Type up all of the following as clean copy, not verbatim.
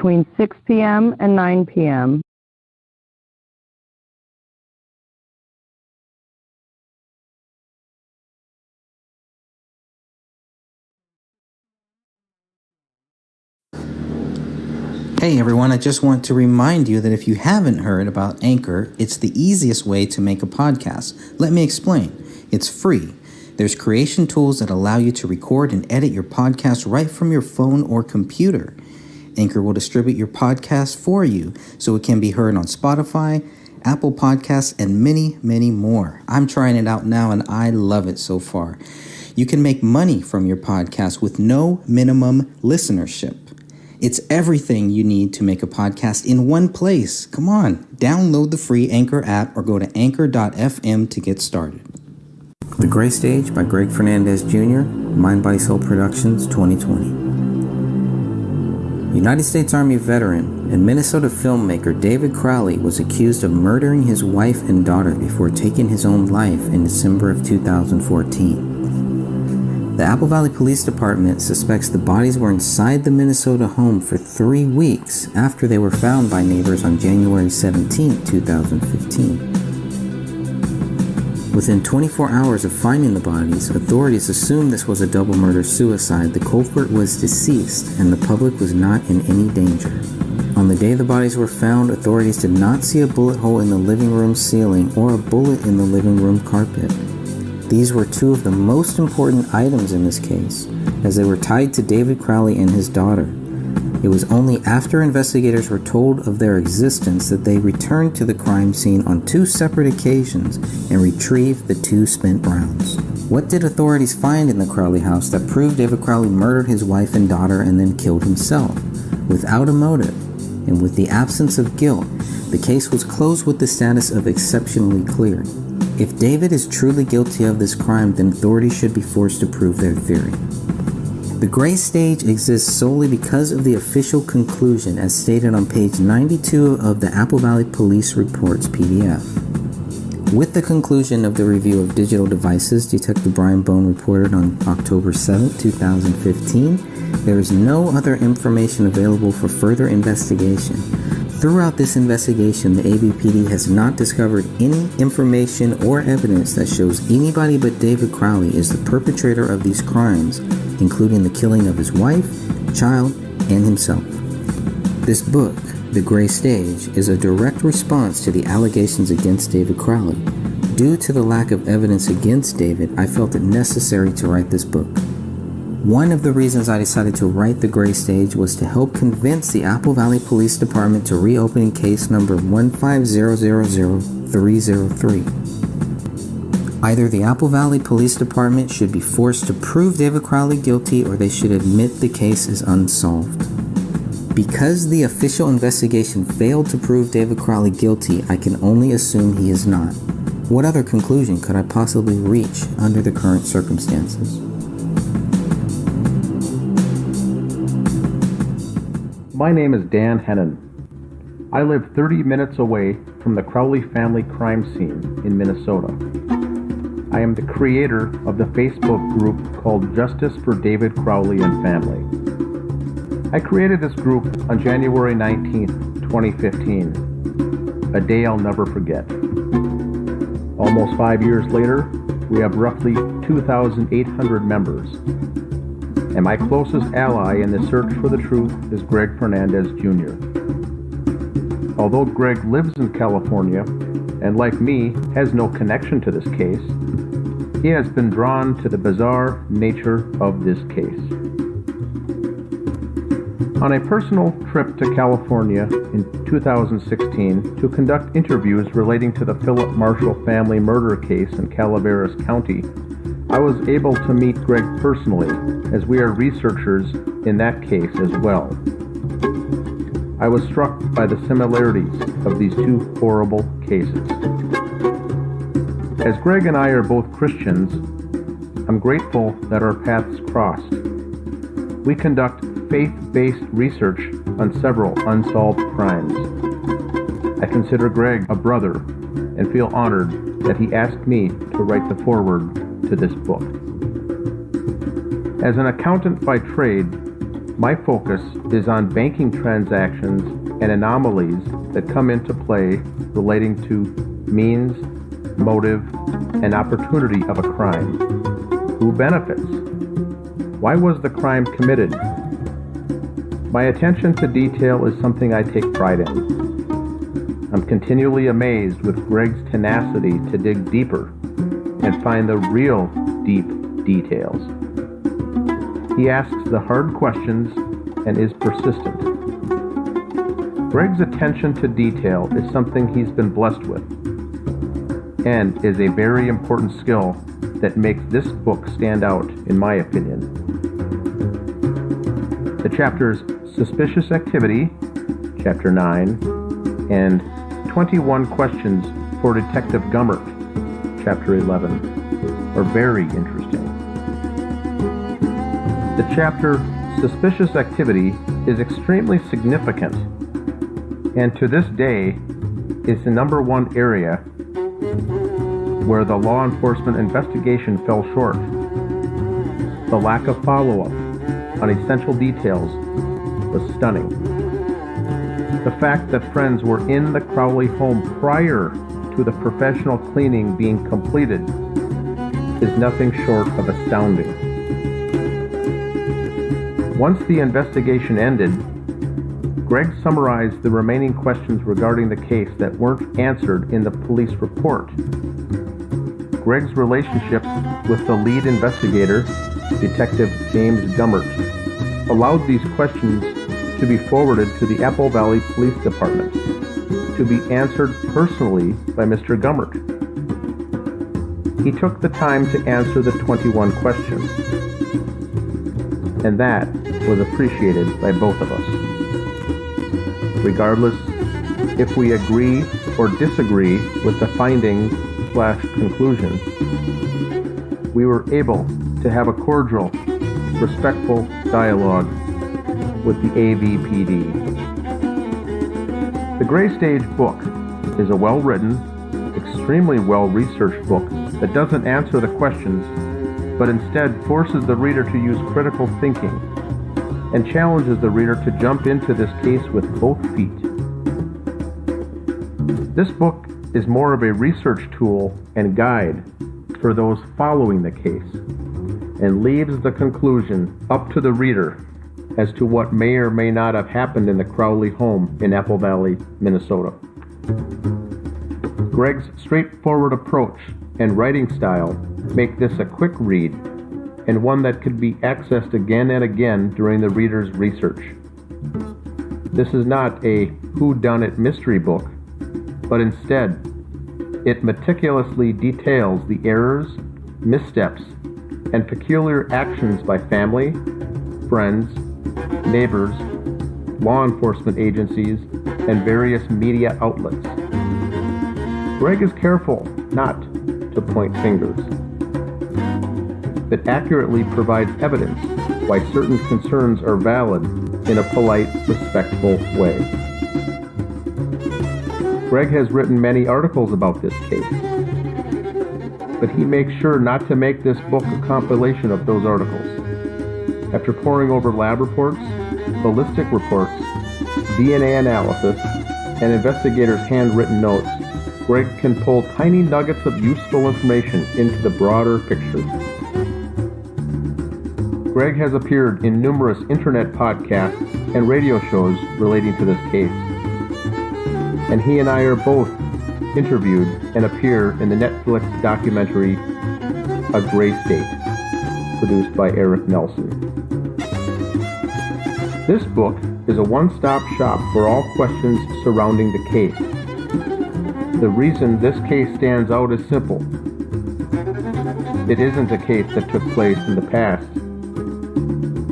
between 6 p.m. and 9 p.m. Hey everyone, I just want to remind you that if you haven't heard about Anchor, it's the easiest way to make a podcast. Let me explain. It's free. There's creation tools that allow you to record and edit your podcast right from your phone or computer. Anchor will distribute your podcast for you so it can be heard on Spotify, Apple Podcasts, and many, many more. I'm trying it out now and I love it so far. You can make money from your podcast with no minimum listenership. It's everything you need to make a podcast in one place. Come on, download the free Anchor app or go to anchor.fm to get started. The Gray Stage by Greg Fernandez Jr., Mind Body Soul Productions, 2020. United States Army veteran and Minnesota filmmaker David Crowley was accused of murdering his wife and daughter before taking his own life in December of 2014. The Apple Valley Police Department suspects the bodies were inside the Minnesota home for 3 weeks after they were found by neighbors on January 17, 2015. Within 24 hours of finding the bodies, authorities assumed this was a double murder-suicide. The culprit was deceased and the public was not in any danger. On the day the bodies were found, authorities did not see a bullet hole in the living room ceiling or a bullet in the living room carpet. These were two of the most important items in this case, as they were tied to David Crowley and his daughter. It was only after investigators were told of their existence that they returned to the crime scene on 2 separate occasions and retrieved the 2 spent rounds. What did authorities find in the Crowley house that proved David Crowley murdered his wife and daughter and then killed himself? Without a motive, and with the absence of guilt, the case was closed with the status of exceptionally clear. If David is truly guilty of this crime, then authorities should be forced to prove their theory. The Gray Stage exists solely because of the official conclusion as stated on page 92 of the Apple Valley Police Reports PDF. With the conclusion of the review of digital devices, Detective Brian Bone reported on October 7, 2015, there is no other information available for further investigation. Throughout this investigation, the AVPD has not discovered any information or evidence that shows anybody but David Crowley is the perpetrator of these crimes, including the killing of his wife, child, and himself. This book, The Gray Stage, is a direct response to the allegations against David Crowley. Due to the lack of evidence against David, I felt it necessary to write this book. One of the reasons I decided to write The Gray Stage was to help convince the Apple Valley Police Department to reopen case number 1500303. Either the Apple Valley Police Department should be forced to prove David Crowley guilty or they should admit the case is unsolved. Because the official investigation failed to prove David Crowley guilty, I can only assume he is not. What other conclusion could I possibly reach under the current circumstances? My name is Dan Hennon. I live 30 minutes away from the Crowley family crime scene in Minnesota. I am the creator of the Facebook group called Justice for David Crowley and Family. I created this group on January 19, 2015, a day I'll never forget. Almost 5 years later, we have roughly 2,800 members. And my closest ally in the search for the truth is Greg Fernandez Jr. Although Greg lives in California, and like me, has no connection to this case, he has been drawn to the bizarre nature of this case. On a personal trip to California in 2016 to conduct interviews relating to the Philip Marshall family murder case in Calaveras County, I was able to meet Greg personally, as we are researchers in that case as well. I was struck by the similarities of these two horrible cases. As Greg and I are both Christians, I'm grateful that our paths crossed. We conduct faith-based research on several unsolved crimes. I consider Greg a brother and feel honored that he asked me to write the foreword to this book. As an accountant by trade, My focus is on banking transactions and anomalies that come into play relating to means, motive, and opportunity of a crime. Who benefits? Why was the crime committed? My attention to detail is something I take pride in. I'm continually amazed with Greg's tenacity to dig deeper and find the real deep details. He asks the hard questions and is persistent. Greg's attention to detail is something he's been blessed with and is a very important skill that makes this book stand out, in my opinion. The chapters Suspicious Activity, Chapter 9, and 21 Questions for Detective Gummert, Chapter 11, are very interesting. The chapter Suspicious Activity is extremely significant, and to this day is the number one area where the law enforcement investigation fell short. The lack of follow-up on essential details was stunning. The fact that friends were in the Crowley home prior to the professional cleaning being completed is nothing short of astounding. Once the investigation ended, Greg summarized the remaining questions regarding the case that weren't answered in the police report. Greg's relationship with the lead investigator, Detective James Gummert, allowed these questions to be forwarded to the Apple Valley Police Department to be answered personally by Mr. Gummert. He took the time to answer the 21 questions, and that was appreciated by both of us. Regardless if we agree or disagree with the findings/conclusion, we were able to have a cordial, respectful dialogue with the AVPD. The Gray Stage book is a well-written, extremely well-researched book that doesn't answer the questions, but instead forces the reader to use critical thinking and challenges the reader to jump into this case with both feet. This book is more of a research tool and guide for those following the case, and leaves the conclusion up to the reader as to what may or may not have happened in the Crowley home in Apple Valley, Minnesota. Greg's straightforward approach and writing style make this a quick read and one that could be accessed again and again during the reader's research. This is not a whodunit mystery book, but instead, it meticulously details the errors, missteps, and peculiar actions by family, friends, neighbors, law enforcement agencies, and various media outlets. Greg is careful not to point fingers, but accurately provides evidence why certain concerns are valid in a polite, respectful way. Greg has written many articles about this case, but he makes sure not to make this book a compilation of those articles. After poring over lab reports, ballistic reports, DNA analysis, and investigators' handwritten notes, Greg can pull tiny nuggets of useful information into the broader picture. Greg has appeared in numerous internet podcasts and radio shows relating to this case, and he and I are both interviewed and appear in the Netflix documentary A Gray State, produced by Eric Nelson. This book is a one-stop shop for all questions surrounding the case. The reason this case stands out is simple. It isn't a case that took place in the past,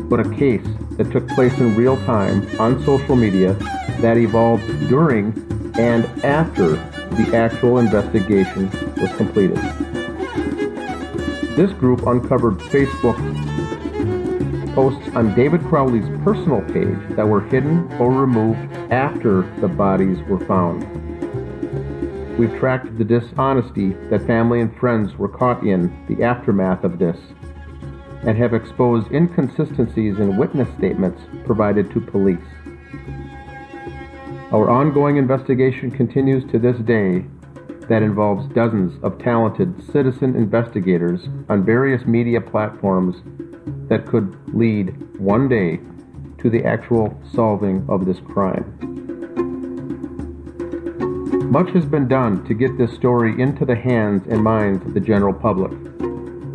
but a case that took place in real time on social media that evolved during and after the actual investigation was completed. This group uncovered Facebook posts on David Crowley's personal page that were hidden or removed after the bodies were found. We've tracked the dishonesty that family and friends were caught in the aftermath of this, and have exposed inconsistencies in witness statements provided to police. Our ongoing investigation continues to this day that involves dozens of talented citizen investigators on various media platforms that could lead one day to the actual solving of this crime. Much has been done to get this story into the hands and minds of the general public,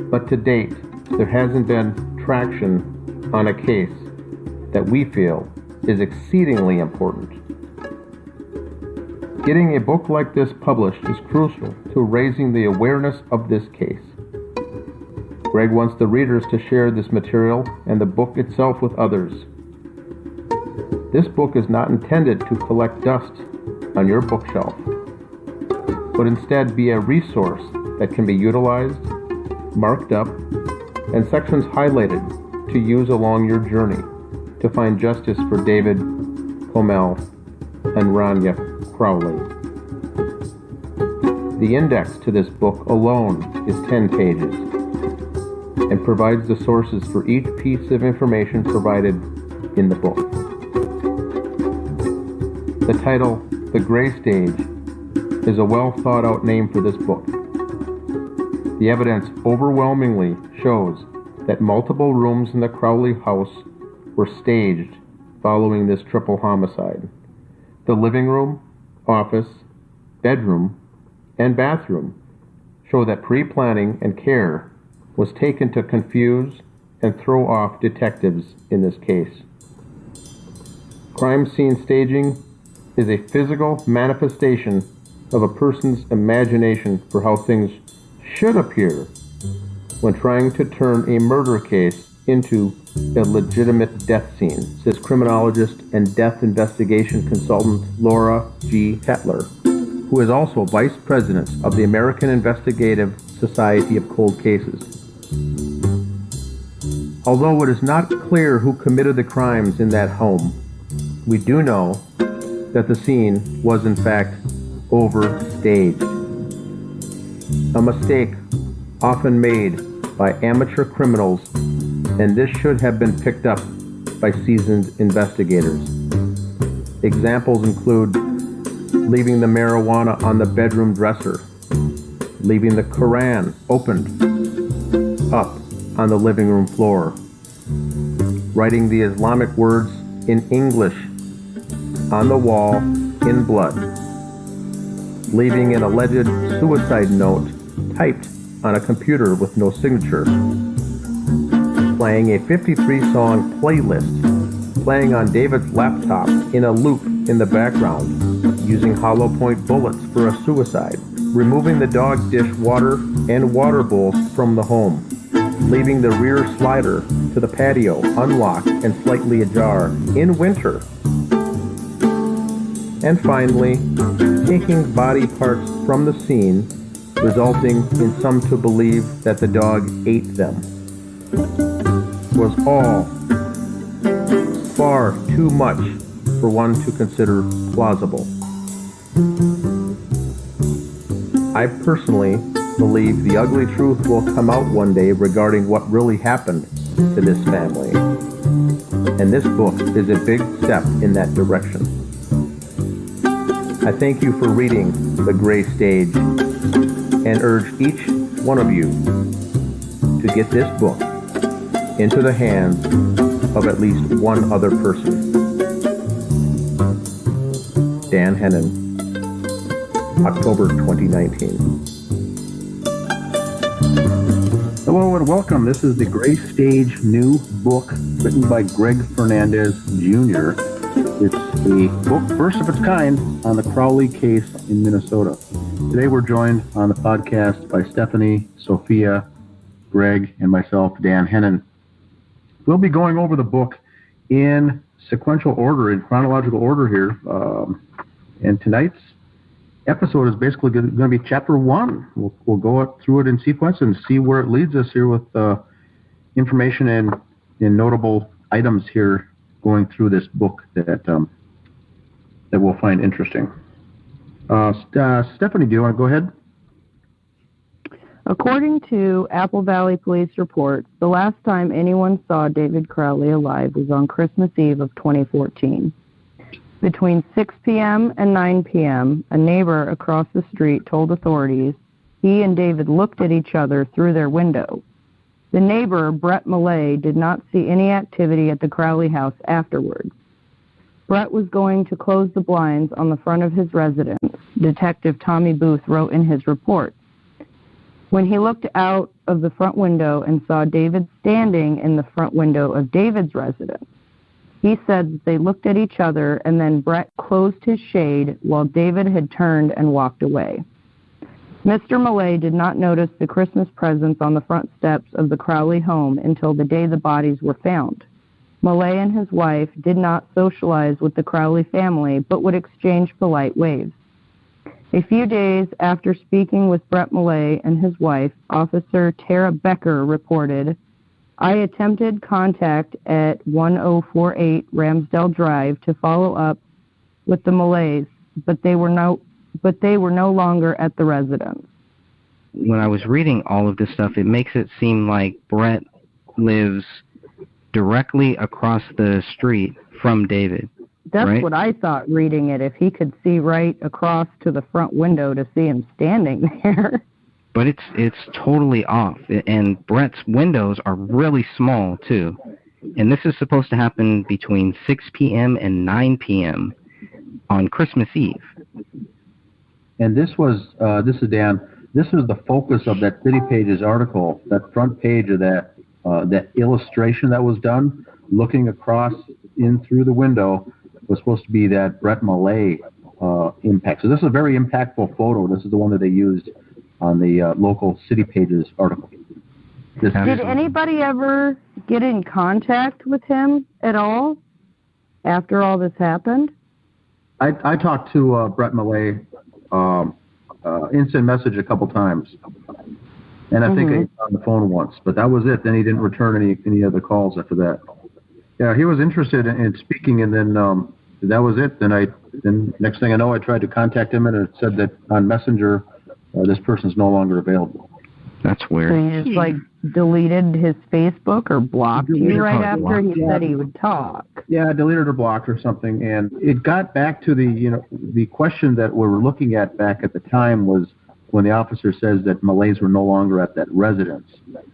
but to date, there hasn't been traction on a case that we feel is exceedingly important. Getting a book like this published is crucial to raising the awareness of this case. Greg wants the readers to share this material and the book itself with others. This book is not intended to collect dust on your bookshelf, but instead be a resource that can be utilized, marked up, and sections highlighted to use along your journey to find justice for David, Comel, and Rania Crowley. The index to this book alone is 10 pages and provides the sources for each piece of information provided in the book. The title, The Gray Stage, is a well thought out name for this book. The evidence overwhelmingly shows that multiple rooms in the Crowley house were staged following this triple homicide. The living room, office, bedroom, and bathroom show that pre-planning and care was taken to confuse and throw off detectives in this case. Crime scene staging is a physical manifestation of a person's imagination for how things should appear when trying to turn a murder case into a legitimate death scene, says criminologist and death investigation consultant Laura G. Tetler, who is also vice president of the American Investigative Society of Cold Cases. Although it is not clear who committed the crimes in that home, we do know that the scene was in fact overstaged. A mistake often made by amateur criminals, and this should have been picked up by seasoned investigators. Examples include leaving the marijuana on the bedroom dresser, leaving the Quran opened up on the living room floor, writing the Islamic words in English on the wall in blood, leaving an alleged suicide note typed on a computer with no signature, playing a 53-song playlist, playing on David's laptop in a loop in the background, using hollow point bullets for a suicide, removing the dog dish water and water bowls from the home, leaving the rear slider to the patio unlocked and slightly ajar in winter, and finally, taking body parts from the scene, resulting in some to believe that the dog ate them, was all far too much for one to consider plausible. I personally believe the ugly truth will come out one day regarding what really happened to this family, and this book is a big step in that direction. I thank you for reading The Gray Stage and urge each one of you to get this book into the hands of at least one other person. Dan Hennon, October 2019. Hello and welcome. This is The Gray Stage new book written by Greg Fernandez Jr. It's a book, first of its kind, on the Crowley case in Minnesota. Today we're joined on the podcast by Stephanie, Sophia, Greg, and myself, Dan Hennon. We'll be going over the book in sequential order, in chronological order here. And tonight's episode is basically going to be chapter 1. We'll go through it in sequence and see where it leads us here with information and notable items here going through this book that we'll find interesting. Stephanie, do you want to go ahead? According to Apple Valley Police reports, the last time anyone saw David Crowley alive was on Christmas Eve of 2014. Between 6 p.m. and 9 p.m., a neighbor across the street told authorities he and David looked at each other through their window. The neighbor, Brett Millay, did not see any activity at the Crowley house afterwards. Brett was going to close the blinds on the front of his residence, Detective Tommy Booth wrote in his report. When he looked out of the front window and saw David standing in the front window of David's residence, he said that they looked at each other and then Brett closed his shade while David had turned and walked away. Mr. Millay did not notice the Christmas presents on the front steps of the Crowley home until the day the bodies were found. Millay and his wife did not socialize with the Crowley family, but would exchange polite waves. A few days after speaking with Brett Millay and his wife, Officer Tara Becker reported, "I attempted contact at 1048 Ramsdale Drive to follow up with the Millays, but they were no longer at the residence." When I was reading all of this stuff, it makes it seem like Brett lives directly across the street from David. That's right? what I thought reading it, if he could see right across to the front window to see him standing there. But it's totally off, and Brett's windows are really small, too. And this is supposed to happen between 6 p.m. and 9 p.m. on Christmas Eve. And this is Dan, this was the focus of that City Pages article, that front page of that illustration that was done, looking across in through the window, was supposed to be that Brett Millay impact. So this is a very impactful photo. This is the one that they used on the local City Pages article. Did anybody ever get in contact with him at all after all this happened? I talked to Brett Millay instant message a couple times, and I think I was on the phone once, but that was it. Then he didn't return any other calls after that. Yeah, he was interested in speaking, and then that was it. Then next thing I know, I tried to contact him, and it said that on Messenger, this person's no longer available. That's weird. So he just deleted his Facebook or blocked you right after he said he would talk. Yeah, deleted or blocked or something, and it got back to the question that we were looking at back at the time was when the officer says that Malays were no longer at that residence,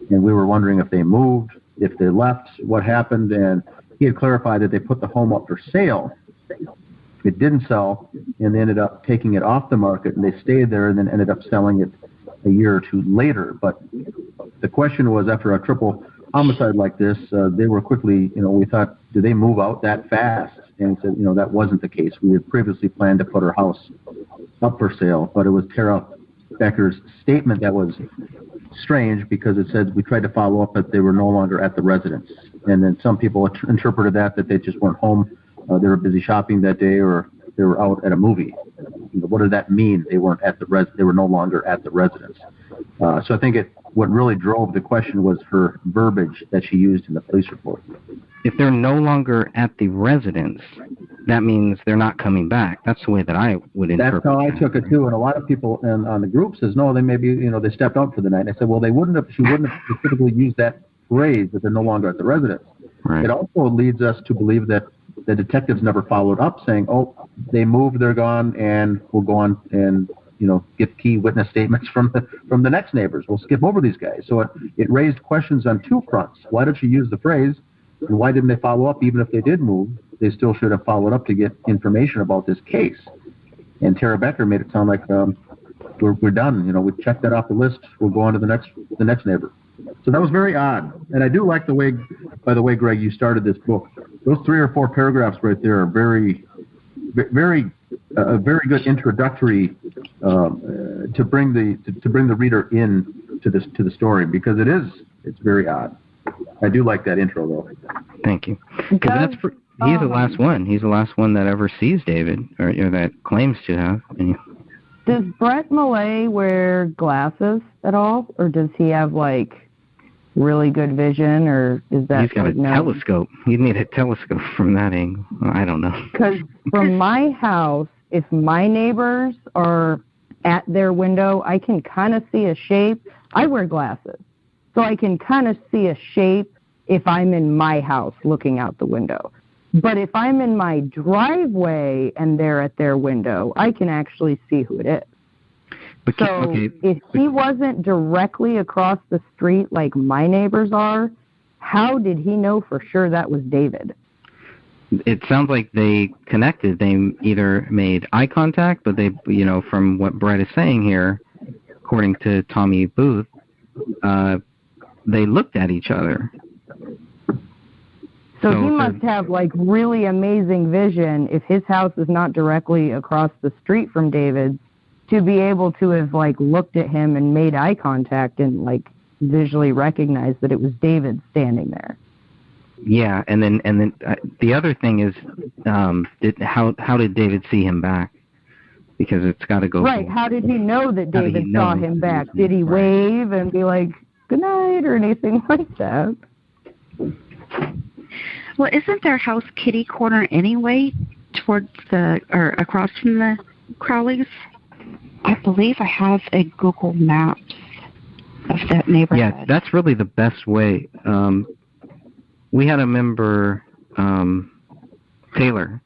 and we were wondering if they moved, if they left, what happened, and he had clarified that they put the home up for sale. It didn't sell, and they ended up taking it off the market, and they stayed there and then ended up selling it a year or two later. But the question was, after a triple homicide like this, they were quickly, we thought, do they move out that fast? And he said, that wasn't the case. We had previously planned to put our house up for sale, but it was Tara Becker's statement that was strange because it said we tried to follow up that they were no longer at the residence. And then some people interpreted that they just weren't home. They were busy shopping that day, or they were out at a movie. What did that mean? They weren't at they were no longer at the residence. So I think what really drove the question was her verbiage that she used in the police report. If they're no longer at the residence, that means they're not coming back. That's the way that I would interpret it. That's how I took it too. And a lot of people on the group says, no, they maybe, they stepped out for the night. And I said, well, she wouldn't have specifically used that phrase that they're no longer at the residence. Right. It also leads us to believe that the detectives never followed up saying, oh, they moved, they're gone, and we'll go on and, get key witness statements from the next neighbors. We'll skip over these guys. So it raised questions on two fronts. Why did she use the phrase? And why didn't they follow up? Even if they did move, they still should have followed up to get information about this case. And Tara Becker made it sound like we're done. We checked that off the list. We'll go on to the next neighbor. So that was very odd. And I do like the way, by the way, Greg, you started this book. Those 3 or 4 paragraphs right there are very, very, a very good introductory to bring the reader in to the story, because it's very odd. I do like that intro though. Thank you. Because he's the last one. He's the last one that ever sees David, or that claims to have. Does Brett Millay wear glasses at all, or does he have really good vision, or is that? He's got a telescope. You'd need a telescope from that angle. I don't know. Because from my house, if my neighbors are at their window, I can kind of see a shape, I wear glasses, so I can kind of see a shape if I'm in my house looking out the window. But if I'm in my driveway and they're at their window, I can actually see who it is. But if he wasn't directly across the street like my neighbors are, how did he know for sure that was David? It sounds like they connected. They either made eye contact, but they, from what Brett is saying here, according to Tommy Booth, they looked at each other. So he must have really amazing vision if his house is not directly across the street from David's, to be able to have looked at him and made eye contact and visually recognized that it was David standing there. Yeah, and then the other thing is, how did David see him back? Because it's got to go right. How did he know that David saw him back? Did he wave and be like, "Good night" or anything like that? Well, isn't their house kitty corner anyway, towards or across from the Crowleys? I believe I have a Google Maps of that neighborhood. Yeah, that's really the best way. We had a member, Taylor,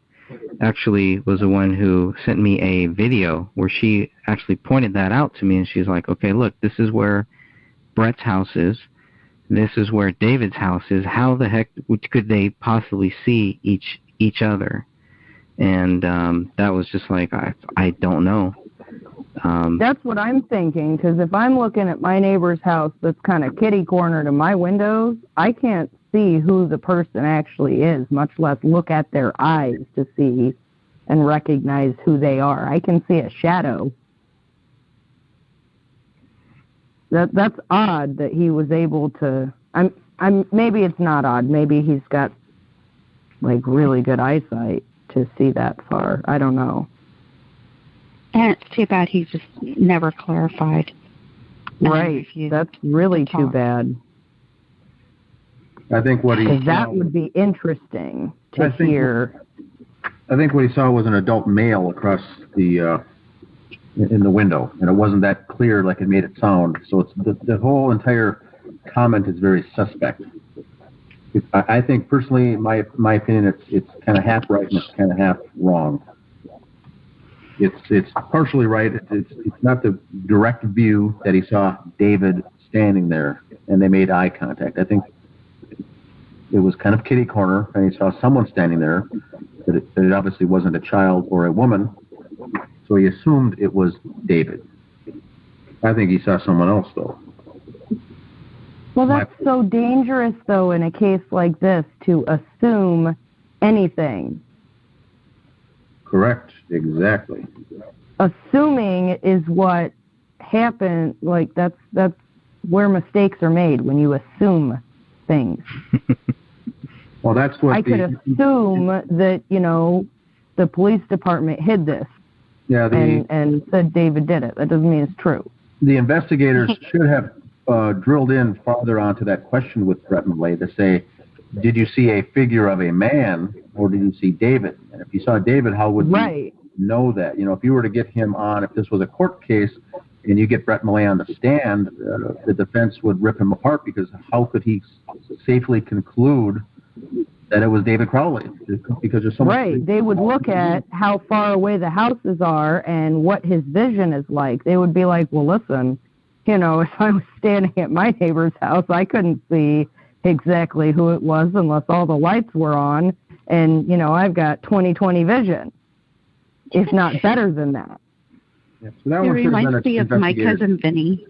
actually was the one who sent me a video where she actually pointed that out to me, and she's like, okay, look, this is where Brett's house is. This is where David's house is. How the heck could they possibly see each other? And that was just like, I don't know. That's what I'm thinking, because if I'm looking at my neighbor's house that's kind of kitty corner to my windows, I can't see who the person actually is, much less look at their eyes to see and recognize who they are. I can see a shadow. That's odd that he was able to. Maybe it's not odd. Maybe he's got really good eyesight to see that far. I don't know. And it's too bad he just never clarified. Right. That's really too bad. I think what he saw, that would be interesting to hear. I think what he saw was an adult male across the in the window, and it wasn't that clear like it made it sound. So it's the whole entire comment is very suspect. I think personally, my opinion, it's kind of half right and it's kind of half wrong. It's partially right. It's not the direct view that he saw David standing there and they made eye contact. I think it was kind of kitty corner and he saw someone standing there, that it obviously wasn't a child or a woman, so he assumed it was David. I think he saw someone else, though. Well, that's so dangerous, though, in a case like this, to assume anything. Correct, exactly. Assuming is what happened, that's where mistakes are made, when you assume things. Well, that's what I could assume that, the police department hid this. Yeah, and said David did it. That doesn't mean it's true. The investigators should have drilled in farther onto that question with Brett Millay to say, did you see a figure of a man or did you see David? And if you saw David, how would you know that? If you were to get him on, if this was a court case and you get Brett Millay on the stand, the defense would rip him apart because how could he safely conclude that it was David Crowley? Because there's so much. Right. They would look at how far away the houses are and what his vision is like. They would be like, well, listen, if I was standing at my neighbor's house, I couldn't see exactly who it was unless all the lights were on. And, I've got 20/20 vision, if not better than that. Yeah, so that it reminds me of my cousin Vinny.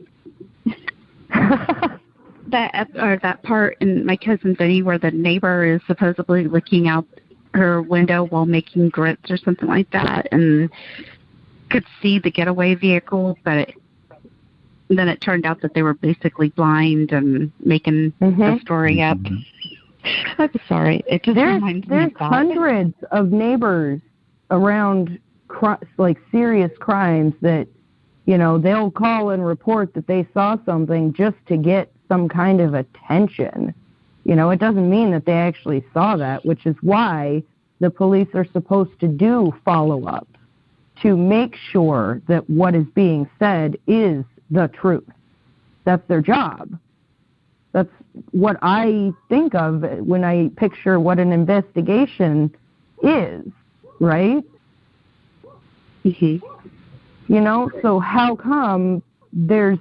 that part in My Cousin Vinny where the neighbor is supposedly looking out her window while making grits or something like that and could see the getaway vehicle, but then it turned out that they were basically blind and making the story up. I'm sorry. It just reminds me of that. There's hundreds of neighbors around serious crimes that, they'll call and report that they saw something just to get some kind of attention. It doesn't mean that they actually saw that, which is why the police are supposed to do follow-ups to make sure that what is being said is the truth. That's their job. That's what I think of when I picture what an investigation is, right? Mm-hmm. You know, so how come there's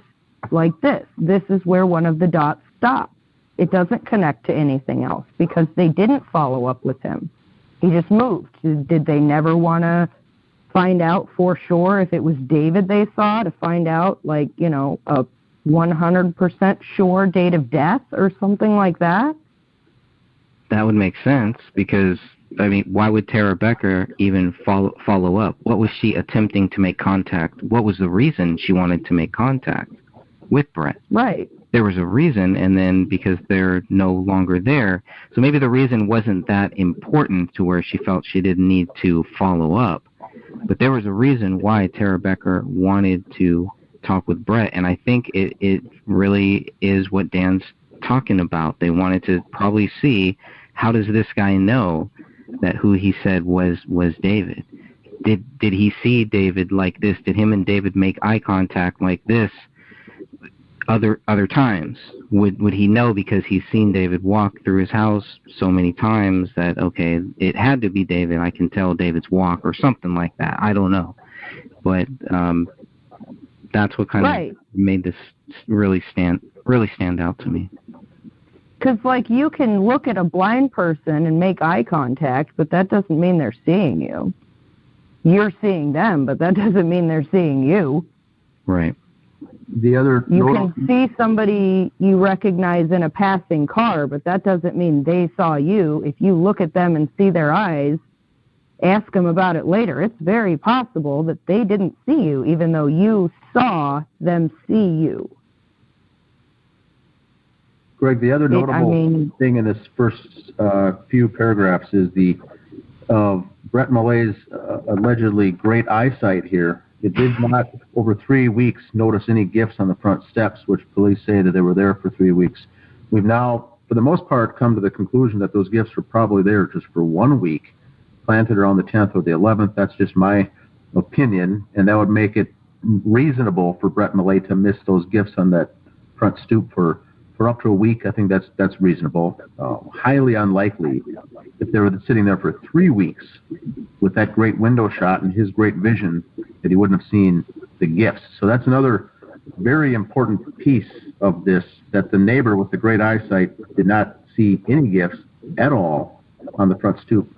like this? This is where one of the dots stops. It doesn't connect to anything else because they didn't follow up with him. He just moved. Did they never want to find out for sure if it was David they saw, to find out, like, you know, a 100% sure date of death or something like that? That would make sense because, I mean, why would Tara Becker even follow up? What was she attempting to make contact? What was the reason she wanted to make contact with Brett? Right. There was a reason, and then because they're no longer there, so maybe the reason wasn't that important to where she felt she didn't need to follow up. But there was a reason why Tara Becker wanted to talk with Brett, and I think it really is what Dan's talking about. They wanted to probably see, how does this guy know that who he said was David? Did he see David like this? Did him and David make eye contact like this other times? Would he know because he's seen David walk through his house so many times that, okay, it had to be David, I can tell David's walk, or something like that. I don't know. But that's what kind of made this really stand out to me. Because, like, you can look at a blind person and make eye contact, but that doesn't mean they're seeing you. You're seeing them, but that doesn't mean they're seeing you. Right. You can see somebody you recognize in a passing car, but that doesn't mean they saw you. If you look at them and see their eyes, ask them about it later. It's very possible that they didn't see you, even though you saw them see you. Greg, the other notable thing in this first few paragraphs is the Brett Millay's allegedly great eyesight here. It did not, over 3 weeks, notice any gifts on the front steps, which police say that they were there for 3 weeks. We've now, for the most part, come to the conclusion that those gifts were probably there just for 1 week, planted around the 10th or the 11th. That's just my opinion, and that would make it reasonable for Brett Millay to miss those gifts on that front stoop for up to a week. I think that's reasonable. Highly unlikely if they were sitting there for 3 weeks with that great window shot and his great vision that he wouldn't have seen the gifts. So that's another very important piece of this, that the neighbor with the great eyesight did not see any gifts at all on the front stoop.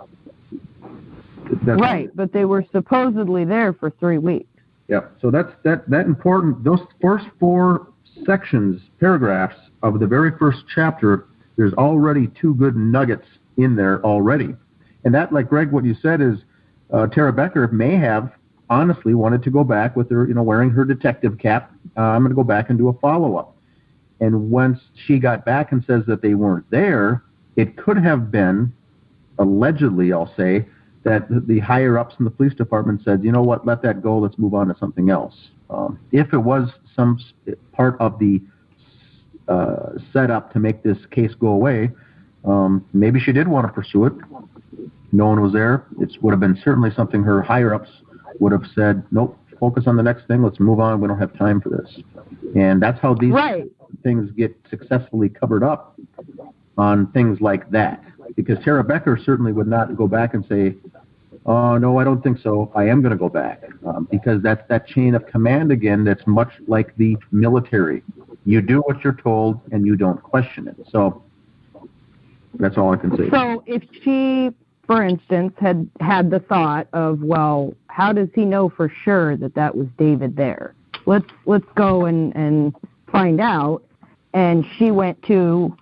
Right, but they were supposedly there for 3 weeks. Yeah, so that's that important. Those first 4 sections, paragraphs of the very first chapter, there's already 2 good nuggets in there already. And that, like Greg, what you said is Tara Becker may have honestly wanted to go back with her, wearing her detective cap. I'm going to go back and do a follow-up. And once she got back and says that they weren't there, it could have been, allegedly, I'll say, that the higher-ups in the police department said, you know what, let that go, let's move on to something else. If it was some part of the setup to make this case go away, maybe she did want to pursue it. No one was there. It would have been certainly something her higher-ups would have said, nope, focus on the next thing, let's move on, we don't have time for this. And that's how these things get successfully covered up on things like that. Because Tara Becker certainly would not go back and say, oh, no, I don't think so, I am going to go back. Because that's that chain of command again that's much like the military. You do what you're told and you don't question it. So that's all I can say. So if she, for instance, had the thought of, well, how does he know for sure that that was David there? Let's go and find out. And she went to,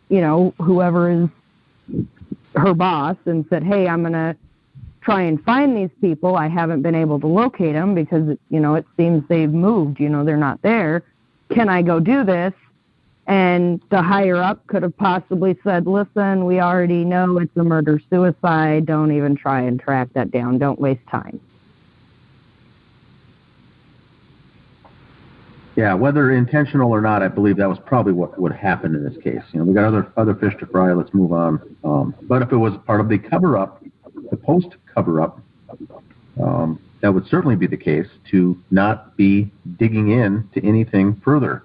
whoever is her boss and said, hey, I'm going to try and find these people. I haven't been able to locate them because, it seems they've moved. They're not there. Can I go do this? And the higher-up could have possibly said, listen, we already know it's a murder-suicide. Don't even try and track that down. Don't waste time. Yeah, whether intentional or not, I believe that was probably what would happen in this case. We got other fish to fry. Let's move on. But if it was part of the cover-up, the post-cover-up, that would certainly be the case, to not be digging in to anything further.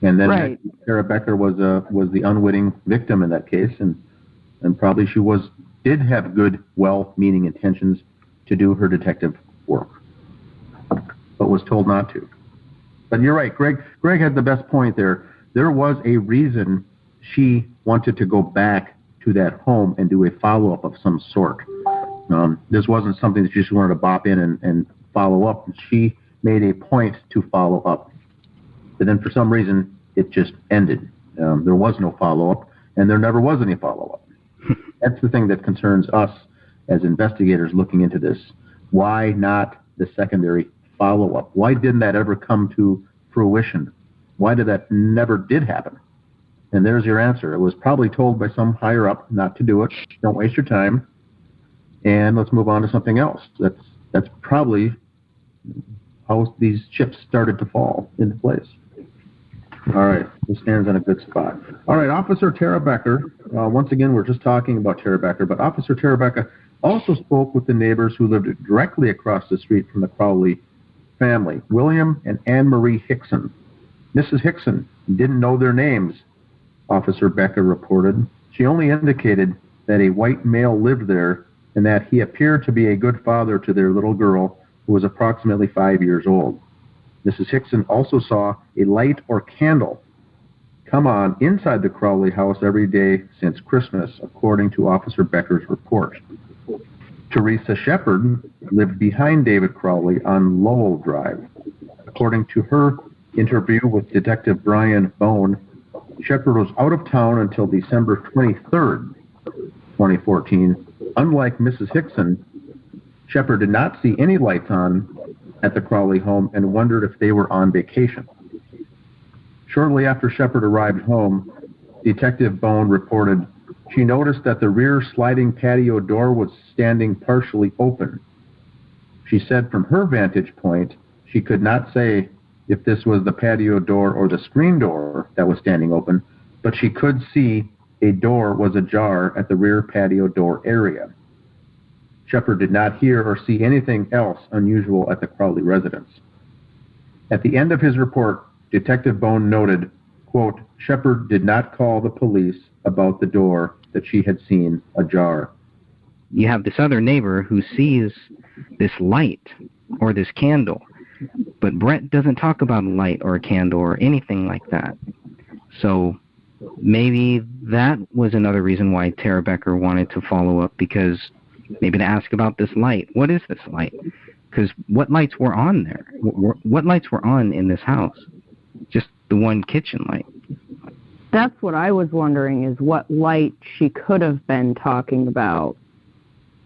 And then Right. Sarah Becker was the unwitting victim in that case, and probably she did have good, well-meaning intentions to do her detective work, but was told not to. But you're right, Greg had the best point there. There was a reason she wanted to go back to that home and do a follow-up of some sort. This wasn't something that she just wanted to bop in and follow up. She made a point to follow up. But then for some reason, it just ended. There was no follow-up, and there never was any follow-up. That's the thing that concerns us as investigators looking into this. Why not the secondary follow-up? Why didn't that ever come to fruition? Why did that never did happen? And there's your answer. It was probably told by some higher up not to do it. Don't waste your time. And let's move on to something else. That's probably how these chips started to fall into place. All right, this stands in a good spot. All right, Officer Tara Becker. Once again, we're just talking about Tara Becker, but Officer Tara Becker also spoke with the neighbors who lived directly across the street from the Crowley family, William and Anne Marie Hickson. Mrs. Hickson didn't know their names, Officer Becker reported. She only indicated that a white male lived there and that he appeared to be a good father to their little girl, who was approximately 5 years old. Mrs. Hickson also saw a light or candle come on inside the Crowley house every day since Christmas, according to Officer Becker's report. Teresa Shepard lived behind David Crowley on Lowell Drive. According to her interview with Detective Brian Bone, Shepard was out of town until December 23rd, 2014. Unlike Mrs. Hickson, Shepard did not see any lights on at the Crowley home and wondered if they were on vacation. Shortly after Shepard arrived home, Detective Bone reported she noticed that the rear sliding patio door was standing partially open. She said from her vantage point, she could not say if this was the patio door or the screen door that was standing open, but she could see a door was ajar at the rear patio door area. Shepard did not hear or see anything else unusual at the Crowley residence. At the end of his report, Detective Bone noted, quote, Shepard did not call the police about the door that she had seen ajar. You have this other neighbor who sees this light or this candle, but Brett doesn't talk about a light or a candle or anything like that. So maybe that was another reason why Tara Becker wanted to follow up, because maybe to ask about this light. What is this light? Because what lights were on there? What lights were on in this house? Just the one kitchen light. That's what I was wondering, is what light she could have been talking about.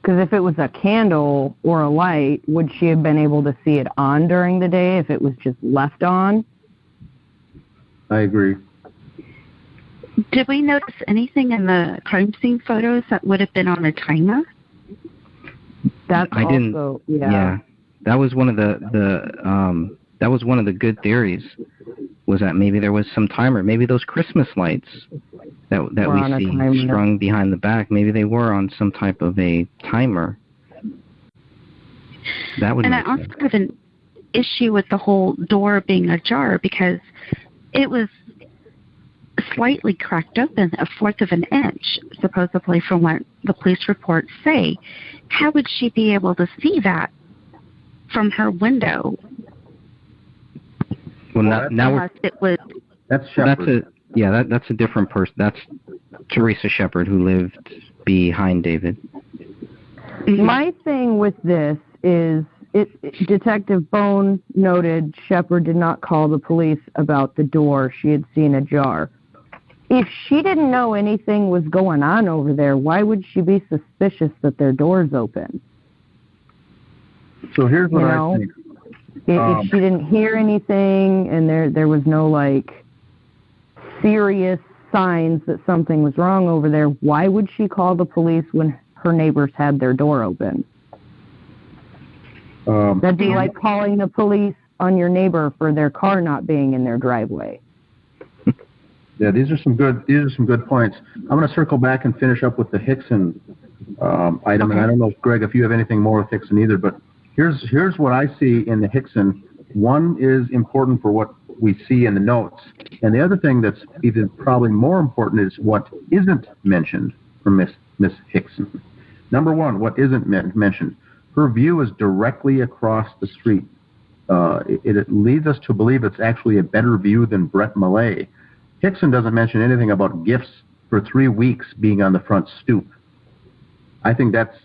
Because if it was a candle or a light, would she have been able to see it on during the day if it was just left on? I agree. Did we notice anything in the crime scene photos that would have been on a timer? That's I also, didn't. yeah. That was one of that was one of the good theories, was that maybe there was some timer. Maybe those Christmas lights that we see strung behind the back, maybe they were on some type of a timer. That would. And I also have an issue with the whole door being ajar, because it was slightly cracked open, a fourth of an inch, supposedly, from what the police reports say. How would she be able to see that from her window? Well, now it was. That's Shepard. That's a different person. That's Teresa Shepard, who lived behind David. My thing with this is, Detective Bone noted Shepard did not call the police about the door she had seen ajar. If she didn't know anything was going on over there, why would she be suspicious that their door's open? So here's what I think. If she didn't hear anything and there was no, like, serious signs that something was wrong over there, why would she call the police when her neighbors had their door open? That'd be like calling the police on your neighbor for their car not being in their driveway. Yeah, these are some good points. I'm going to circle back and finish up with the Hickson item, okay. And I don't know, Greg, if you have anything more with Hickson either, but here's what I see in the Hickson. One is important for what we see in the notes. And the other thing that's even probably more important is what isn't mentioned from Miss Hickson. Number one, what isn't mentioned? Her view is directly across the street. It leads us to believe it's actually a better view than Brett Millay. Hickson doesn't mention anything about gifts for 3 weeks being on the front stoop. I think that's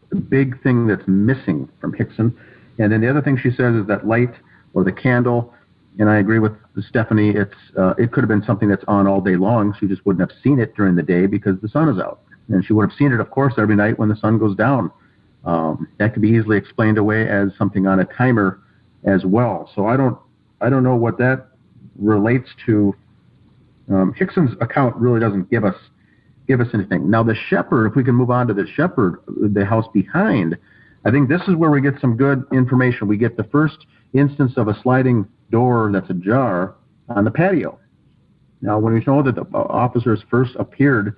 the big thing that's missing from Hickson. And then the other thing she says is that light or the candle, and I agree with Stephanie, it could have been something that's on all day long. She just wouldn't have seen it during the day because the sun is out. And she would have seen it, of course, every night when the sun goes down. That could be easily explained away as something on a timer as well. So I don't know what that relates to. Hickson's account really doesn't give us anything. Now the Shepherd, if we can move on to the Shepherd, the house behind, I think this is where we get some good information. We get the first instance of a sliding door that's ajar on the patio. Now, when we know that the officers first appeared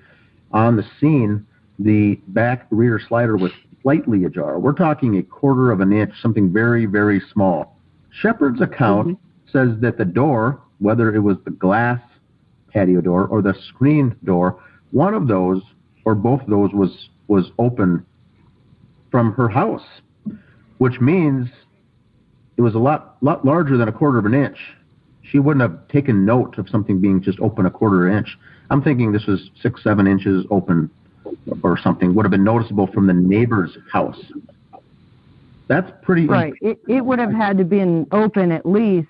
on the scene, the back rear slider was slightly ajar. We're talking 1/4 of an inch, something very, very small. Shepherd's account says that the door, whether it was the glass patio door or the screen door, one of those or both of those was open from her house, which means it was a lot larger than 1/4 of an inch. She wouldn't have taken note of something being just open 1/4 inch. I'm thinking this was 6-7 inches open or something. Would have been noticeable from the neighbor's house. That's pretty right. It would have had to been open at least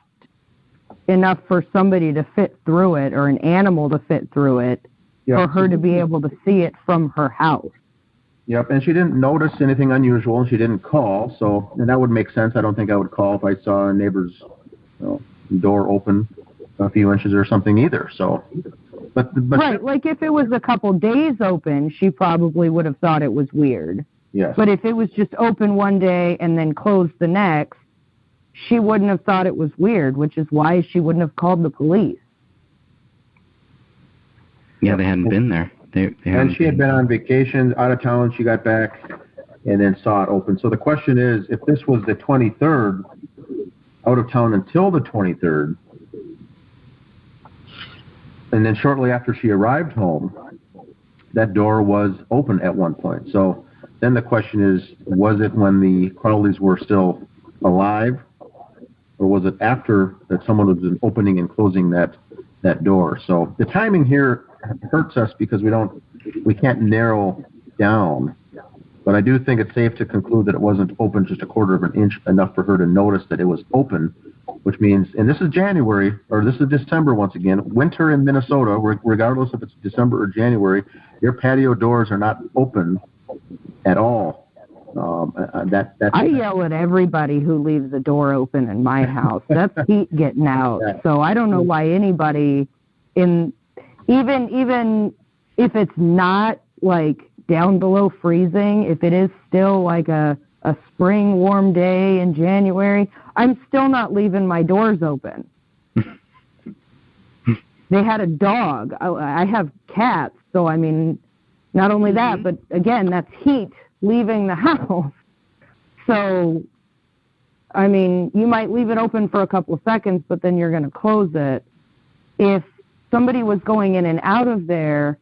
enough for somebody to fit through it or an animal to fit through it for her to be able to see it from her house. Yep, and she didn't notice anything unusual, and she didn't call, and that would make sense. I don't think I would call if I saw a neighbor's door open a few inches or something either. So, but right, like if it was a couple days open, she probably would have thought it was weird. Yes. But if it was just open one day and then closed the next, she wouldn't have thought it was weird, which is why she wouldn't have called the police. Yeah, they hadn't been there. And she had been on vacation, out of town. She got back and then saw it open. So the question is, if this was the 23rd, out of town until the 23rd, and then shortly after she arrived home, that door was open at one point. So then the question is, was it when the Crowleys were still alive, or was it after that someone was opening and closing that door? So the timing here hurts us because we can't narrow down. But I do think it's safe to conclude that it wasn't open just 1/4 of an inch, enough for her to notice that it was open, which means, and this is January, or this is December once again, winter in Minnesota, regardless if it's December or January, your patio doors are not open at all. I yell at everybody who leaves the door open in my house. That's heat getting out. Yeah. So I don't know why anybody, even if it's not like down below freezing, if it is still like a spring warm day in January, I'm still not leaving my doors open. They had a dog. I have cats, so I mean, not only that, but again, that's heat leaving the house. So, I mean, you might leave it open for a couple of seconds, but then you're going to close it. If somebody was going in and out of there,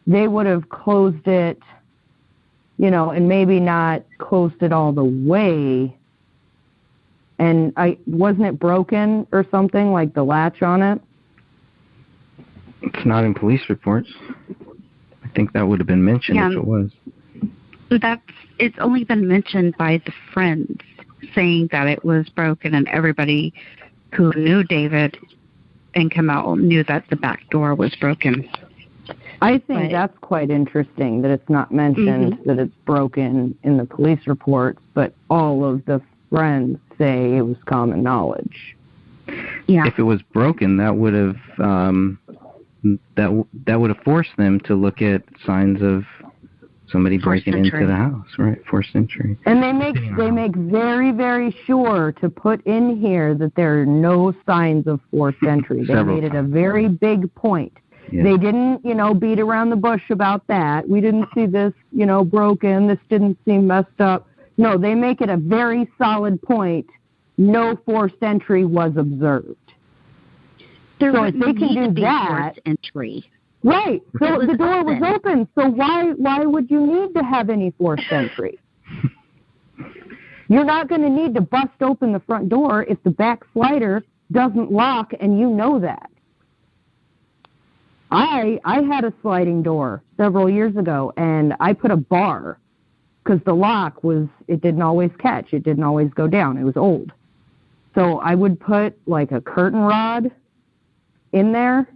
they would have closed it, and maybe not closed it all the way. And wasn't it broken or something, like the latch on it? It's not in police reports. I think that would have been mentioned if it was. It's only been mentioned by the friends saying that it was broken, and everybody who knew David and Kamel knew that the back door was broken. I think that's quite interesting that it's not mentioned that it's broken in the police reports, but all of the friends say it was common knowledge. Yeah. If it was broken, that would have that would have forced them to look at signs of somebody breaking into the house, right? Forced entry. And they make very, very sure to put in here that there are no signs of forced entry. They made it a very big point. Yeah. They didn't, beat around the bush about that. We didn't see this, broken. This didn't seem messed up. No, they make it a very solid point. No forced entry was observed. There so if they can do that, entry. Right. So the door was open. So why would you need to have any forced entry? You're not going to need to bust open the front door if the back slider doesn't lock, and you know that. I had a sliding door several years ago, and I put a bar because the lock it didn't always catch. It didn't always go down. It was old. So I would put like a curtain rod in there,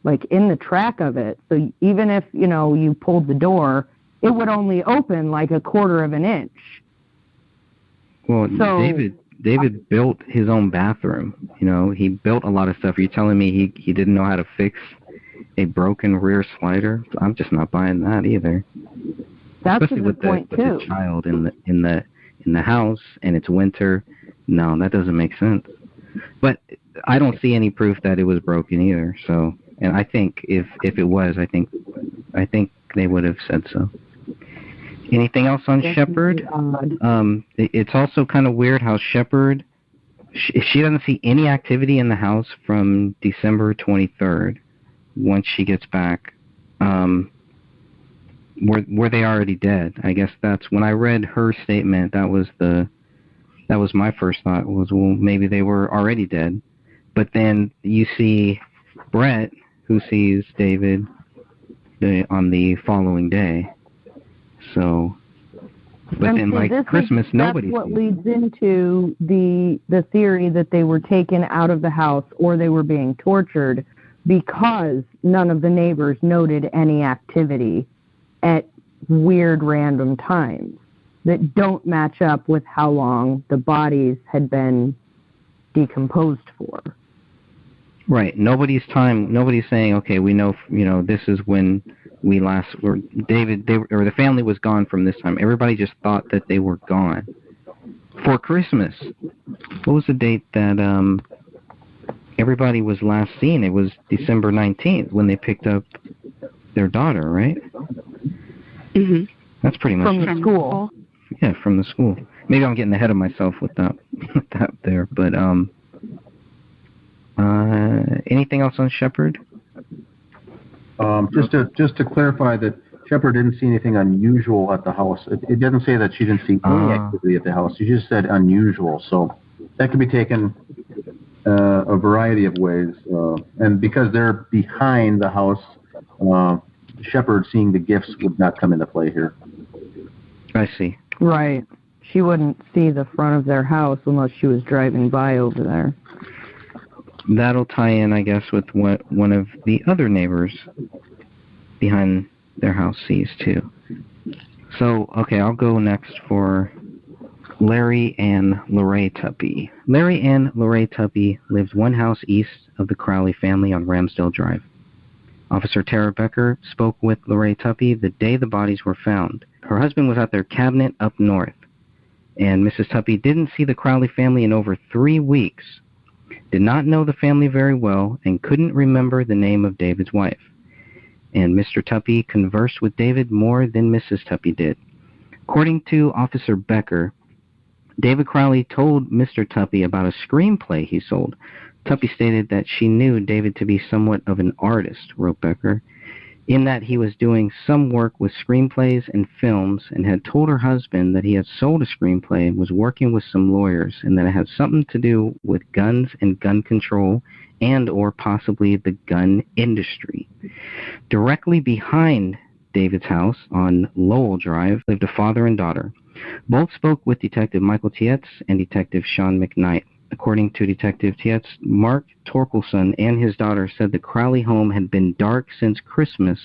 like in the track of it. So even if, you pulled the door, it would only open like a quarter of an inch. Well, so, David built his own bathroom. He built a lot of stuff. Are you telling me he didn't know how to fix a broken rear slider? I'm just not buying that either. That's especially a good point with the child in the house and it's winter. No, that doesn't make sense. But I don't see any proof that it was broken either. So, and I think if it was, I think they would have said so. Anything else on Shepard? It's also kind of weird how Shepard, she doesn't see any activity in the house from December 23rd once she gets back. Were they already dead? I guess that's when I read her statement. That was my first thought was, well, maybe they were already dead. But then you see Brett, who sees David on the following day. So, but then like Christmas, nobody. That's what leads into the theory that they were taken out of the house or they were being tortured because none of the neighbors noted any activity at weird random times that don't match up with how long the bodies had been decomposed for. Right. Nobody's saying, okay, we know, this is when we last were the family was gone from this time. Everybody just thought that they were gone for Christmas. What was the date that everybody was last seen? It was December 19th when they picked up their daughter, right? Mm-hmm. That's pretty much from the school. Yeah, from the school. Maybe I'm getting ahead of myself with that there, but anything else on Shepard? Just to clarify that Shepard didn't see anything unusual at the house. It doesn't say that she didn't see any activity at the house. She just said unusual. So that can be taken a variety of ways. And because they're behind the house, Shepard seeing the gifts would not come into play here. I see. Right. She wouldn't see the front of their house unless she was driving by over there. That'll tie in, I guess, with what one of the other neighbors behind their house sees, too. So, okay, I'll go next for Larry and Lorraine Tuppy. Larry and Lorraine Tuppy lived one house east of the Crowley family on Ramsdale Drive. Officer Tara Becker spoke with Lorraine Tuppy the day the bodies were found. Her husband was at their cabinet up north, and Mrs. Tuppy didn't see the Crowley family in over 3 weeks. Did not know the family very well and couldn't remember the name of David's wife. And Mr. Tuppy conversed with David more than Mrs. Tuppy did. According to Officer Becker, David Crowley told Mr. Tuppy about a screenplay he sold. Tuppy stated that she knew David to be somewhat of an artist, wrote Becker, in that he was doing some work with screenplays and films and had told her husband that he had sold a screenplay and was working with some lawyers and that it had something to do with guns and gun control and or possibly the gun industry. Directly behind David's house on Lowell Drive lived a father and daughter. Both spoke with Detective Michael Tietz and Detective Sean McKnight. According to Detective Tietz, Mark Torkelson and his daughter said the Crowley home had been dark since Christmas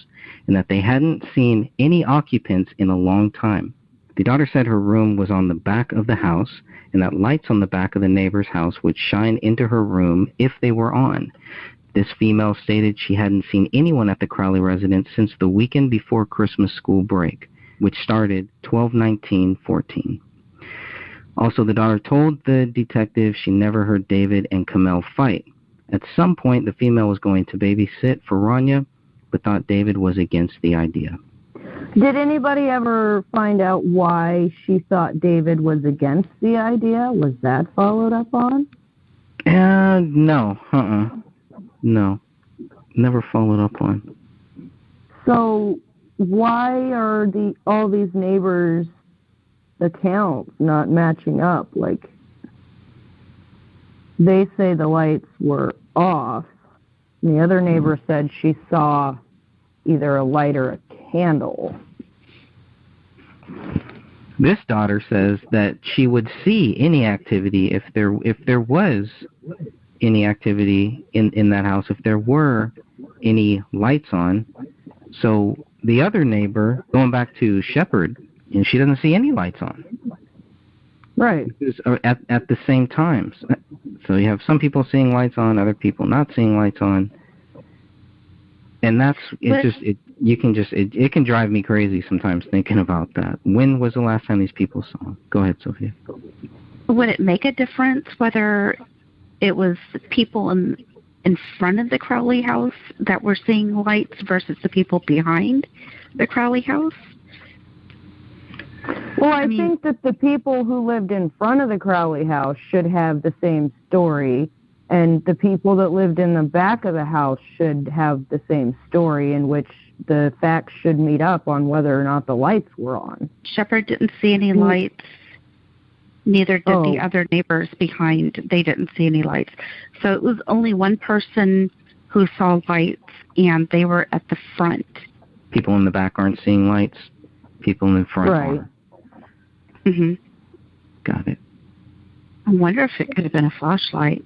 and that they hadn't seen any occupants in a long time. The daughter said her room was on the back of the house and that lights on the back of the neighbor's house would shine into her room if they were on. This female stated she hadn't seen anyone at the Crowley residence since the weekend before Christmas school break, which started 12/19/14. Also, the daughter told the detective she never heard David and Kamel fight. At some point, the female was going to babysit for Rania, but thought David was against the idea. Did anybody ever find out why she thought David was against the idea? Was that followed up on? No. No. Never followed up on. So why are all these neighbors' accounts not matching up? Like, they say the lights were off. And the other neighbor said she saw either a light or a candle. This daughter says that she would see any activity if there was any activity in that house, if there were any lights on. So the other neighbor, going back to Shepherd, and she doesn't see any lights on. Right. At the same time. So you have some people seeing lights on, other people not seeing lights on. And it can drive me crazy sometimes thinking about that. When was the last time these people saw them? Go ahead, Sophia. Would it make a difference whether it was people in front of the Crowley house that were seeing lights versus the people behind the Crowley house? Well, I think that the people who lived in front of the Crowley house should have the same story, and the people that lived in the back of the house should have the same story, in which the facts should meet up on whether or not the lights were on. Shepherd didn't see any lights. Neither did the other neighbors behind. They didn't see any lights. So it was only one person who saw lights, and they were at the front. People in the back aren't seeing lights. People in the front are. Mhm. Got it. I wonder if it could have been a flashlight.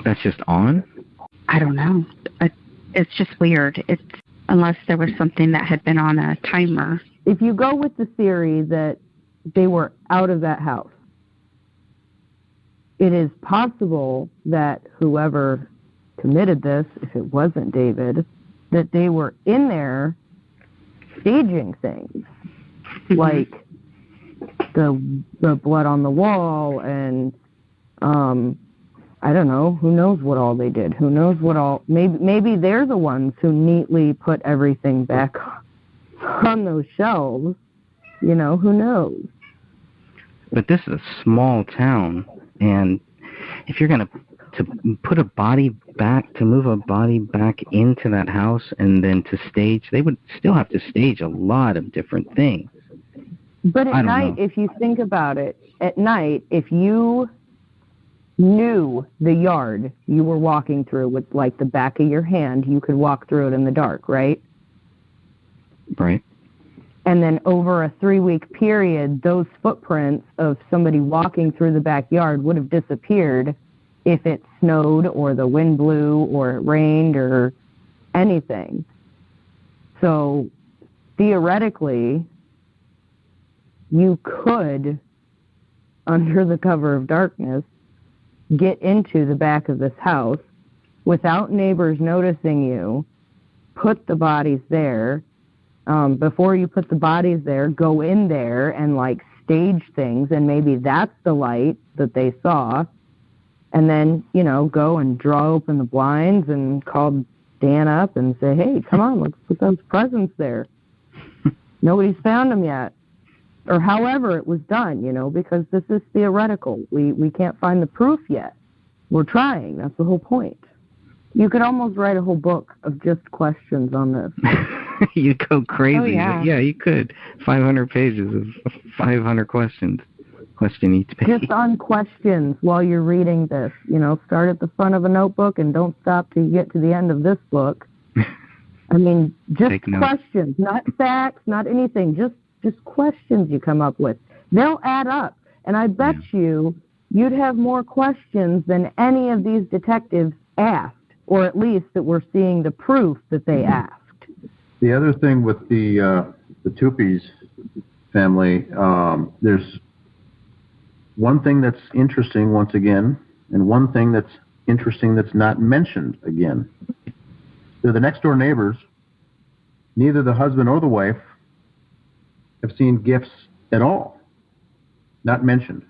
That's just on? I don't know. It's just weird. Unless there was something that had been on a timer. If you go with the theory that they were out of that house, it is possible that whoever committed this, if it wasn't David, that they were in there staging things, like the blood on the wall, and I don't know, who knows what all they did. Who knows what all, maybe they're the ones who neatly put everything back on those shelves. You know, who knows? But this is a small town, and if you're going to put a body back, to move a body back into that house and then to stage, they would still have to stage a lot of different things. But at night, if you think about it, at night, if you knew the yard you were walking through with, like, the back of your hand, you could walk through it in the dark, right? Right. And then over a 3-week period, those footprints of somebody walking through the backyard would have disappeared if it snowed or the wind blew or it rained or anything. So theoretically, you could, under the cover of darkness, get into the back of this house without neighbors noticing you, put the bodies there. Before you put the bodies there, go in there and, like, stage things, and maybe that's the light that they saw, and then, you know, go and draw open the blinds and call Dan up and say, hey, come on, let's put those presents there. Nobody's found them yet. Or however it was done, you know, because this is theoretical. We can't find the proof yet. We're trying. That's the whole point. You could almost write a whole book of just questions on this. You'd go crazy. Oh, yeah. Yeah, you could. 500 pages of 500 questions. Question each page. Just on questions while you're reading this. You know, start at the front of a notebook and don't stop till you get to the end of this book. I mean, just questions, not facts, not anything. Just questions you come up with. They'll add up. And I bet you'd have more questions than any of these detectives asked, or at least that we're seeing the proof that they asked. The other thing with the Tupis family, there's one thing that's interesting once again, and one thing that's interesting that's not mentioned again. They're the next door neighbors. Neither the husband or the wife have seen gifts at all. Not mentioned.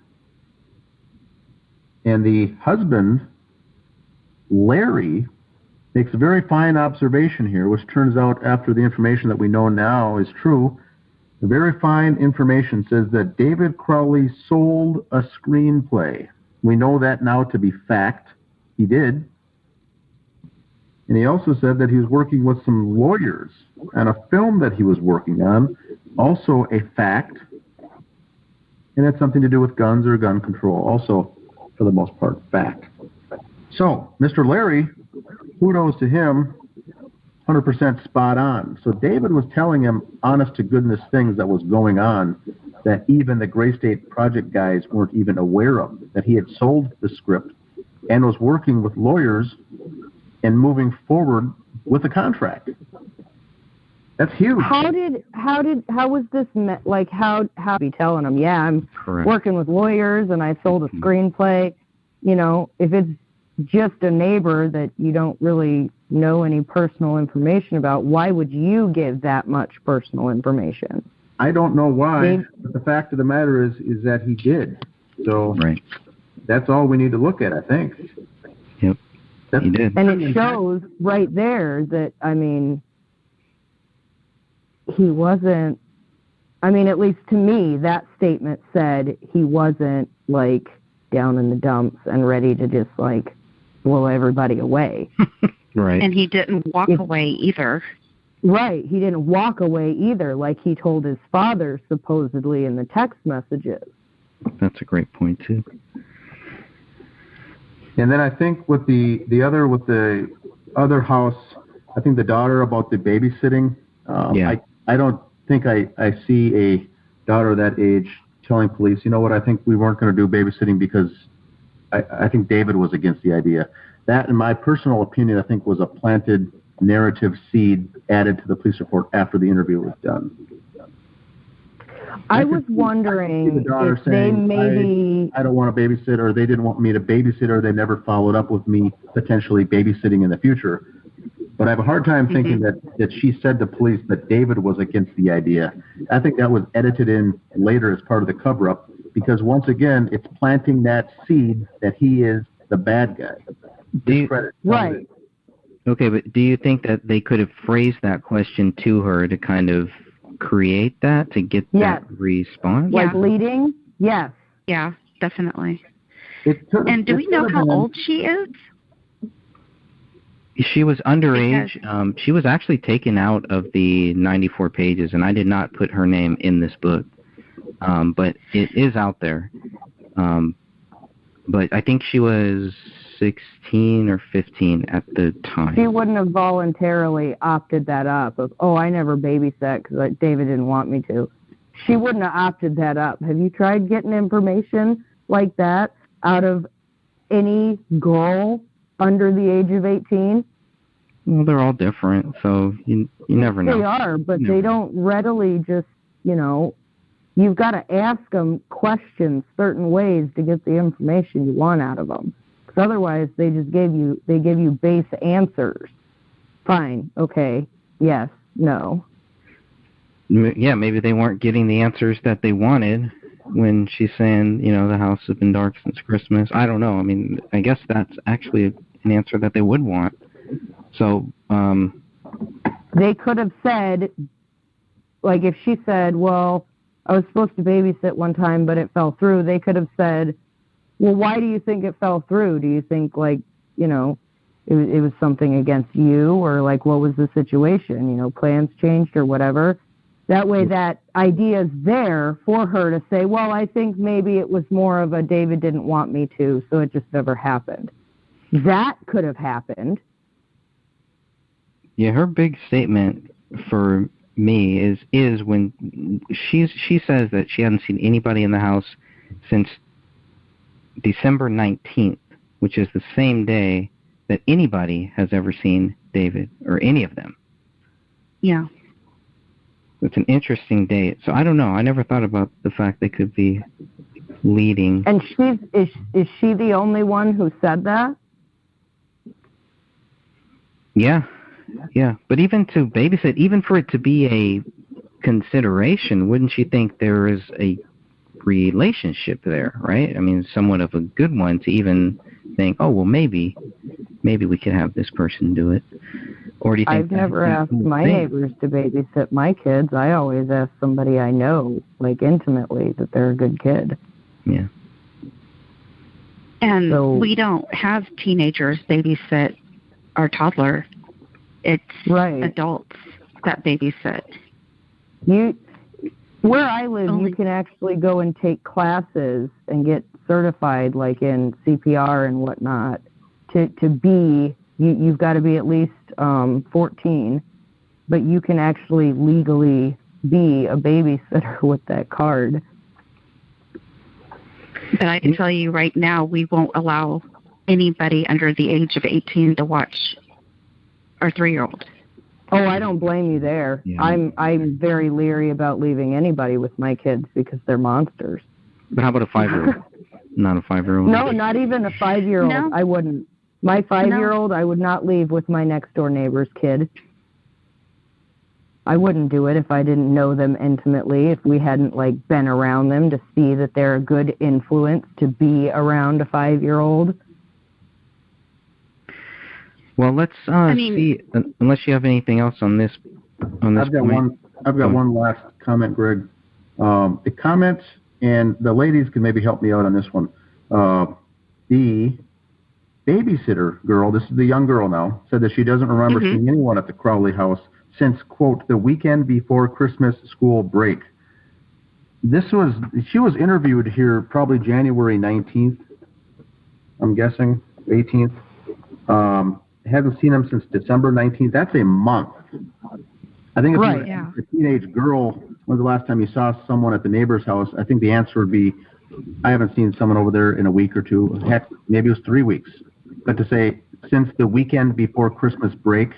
And the husband, Larry, makes a very fine observation here, which turns out, after the information that we know now is true, the very fine information says that David Crowley sold a screenplay. We know that now to be fact. He did. And he also said that he was working with some lawyers on a film that he was working on, also a fact, and had something to do with guns or gun control, also, for the most part, fact. So, Mr. Larry, kudos to him, 100% spot on. So David was telling him honest-to-goodness things that was going on that even the Gray State Project guys weren't even aware of, that he had sold the script and was working with lawyers and moving forward with a contract. That's huge. How was this like? How be telling them? Yeah, I'm working with lawyers and I sold a screenplay. You know, if it's just a neighbor that you don't really know any personal information about, why would you give that much personal information? I don't know why, but the fact of the matter is that he did. So that's all we need to look at, I think. Yep, he did. And it shows right there that, I mean, he wasn't, I mean, at least to me, that statement said he wasn't, like, down in the dumps and ready to just, like, blow everybody away. Right. And he didn't walk away either. Right. He didn't walk away either, like he told his father, supposedly, in the text messages. That's a great point, too. And then I think with the other house, I think the daughter about the babysitting, I don't think I see a daughter that age telling police, you know what, I think we weren't going to do babysitting because I think David was against the idea. That, in my personal opinion, I think was a planted narrative seed added to the police report after the interview was done. I was wondering if they maybe... I don't want to babysit, or they didn't want me to babysit, or they never followed up with me potentially babysitting in the future. But I have a hard time thinking that she said to police that David was against the idea. I think that was edited in later as part of the cover-up, because once again, it's planting that seed that he is the bad guy. Right. Okay, but do you think that they could have phrased that question to her to kind of create that, to get that response? Like leading? Yes. Yeah, definitely. And do we know how old she is? She was underage. She was actually taken out of the 94 pages, and I did not put her name in this book. But it is out there. But I think she was 16 or 15 at the time. She wouldn't have voluntarily opted that up of, I never babysat because David didn't want me to. She wouldn't have opted that up. Have you tried getting information like that out of any girl under the age of 18? Well, they're all different, so you never know. They are, but they don't readily just, you've got to ask them questions certain ways to get the information you want out of them. Because otherwise, they give you base answers. Fine, okay, yes, no. Yeah, maybe they weren't getting the answers that they wanted when she's saying, the house has been dark since Christmas. I don't know. I mean, I guess that's actually an answer that they would want. So, they could have said, like if she said, well, I was supposed to babysit one time, but it fell through, they could have said, well, why do you think it fell through? Do you think, it was something against you, or, what was the situation? Plans changed or whatever. That way that idea is there for her to say, well, I think maybe it was more of a David didn't want me to, so it just never happened. That could have happened. Yeah, her big statement for me is when she says that she hasn't seen anybody in the house since December 19th, which is the same day that anybody has ever seen David, or any of them. Yeah. It's an interesting date. So I don't know. I never thought about the fact they could be leading. And is she the only one who said that? Yeah. Yeah. But even to babysit, even for it to be a consideration, wouldn't you think there is a relationship there, right? I mean, somewhat of a good one to even think, oh, well, maybe we could have this person do it. Or do you think I've never asked my neighbors to babysit my kids. I always ask somebody I know, intimately, that they're a good kid. Yeah. And we don't have teenagers babysit our toddler. It's Right. adults that babysit. Where I live, you can actually go and take classes and get certified, like in CPR and whatnot. To be, you've got to be at least 14, but you can actually legally be a babysitter with that card. But I can tell you right now, we won't allow anybody under the age of 18 to watch our 3-year-old. Oh, I don't blame you there. Yeah. I'm very leery about leaving anybody with my kids because they're monsters. But how about a 5-year-old? Not a 5-year-old? No, not even a 5-year-old. No. I wouldn't. My 5-year-old, I would not leave with my next-door neighbor's kid. I wouldn't do it if I didn't know them intimately, if we hadn't, like, been around them to see that they're a good influence to be around a 5-year-old. Well, let's see. Unless you have anything else on this. I've got one last comment, Greg. The comments, and the ladies can maybe help me out on this one. The babysitter girl, this is the young girl now, said that she doesn't remember seeing anyone at the Crowley house since, quote, the weekend before Christmas school break. She was interviewed here probably January 19th, I'm guessing, 18th. Haven't seen him since December 19th. That's a month. I think if right, you're a teenage girl, when's the last time you saw someone at the neighbor's house? I think the answer would be, I haven't seen someone over there in a week or two. Heck, maybe it was 3 weeks. But to say, since the weekend before Christmas break,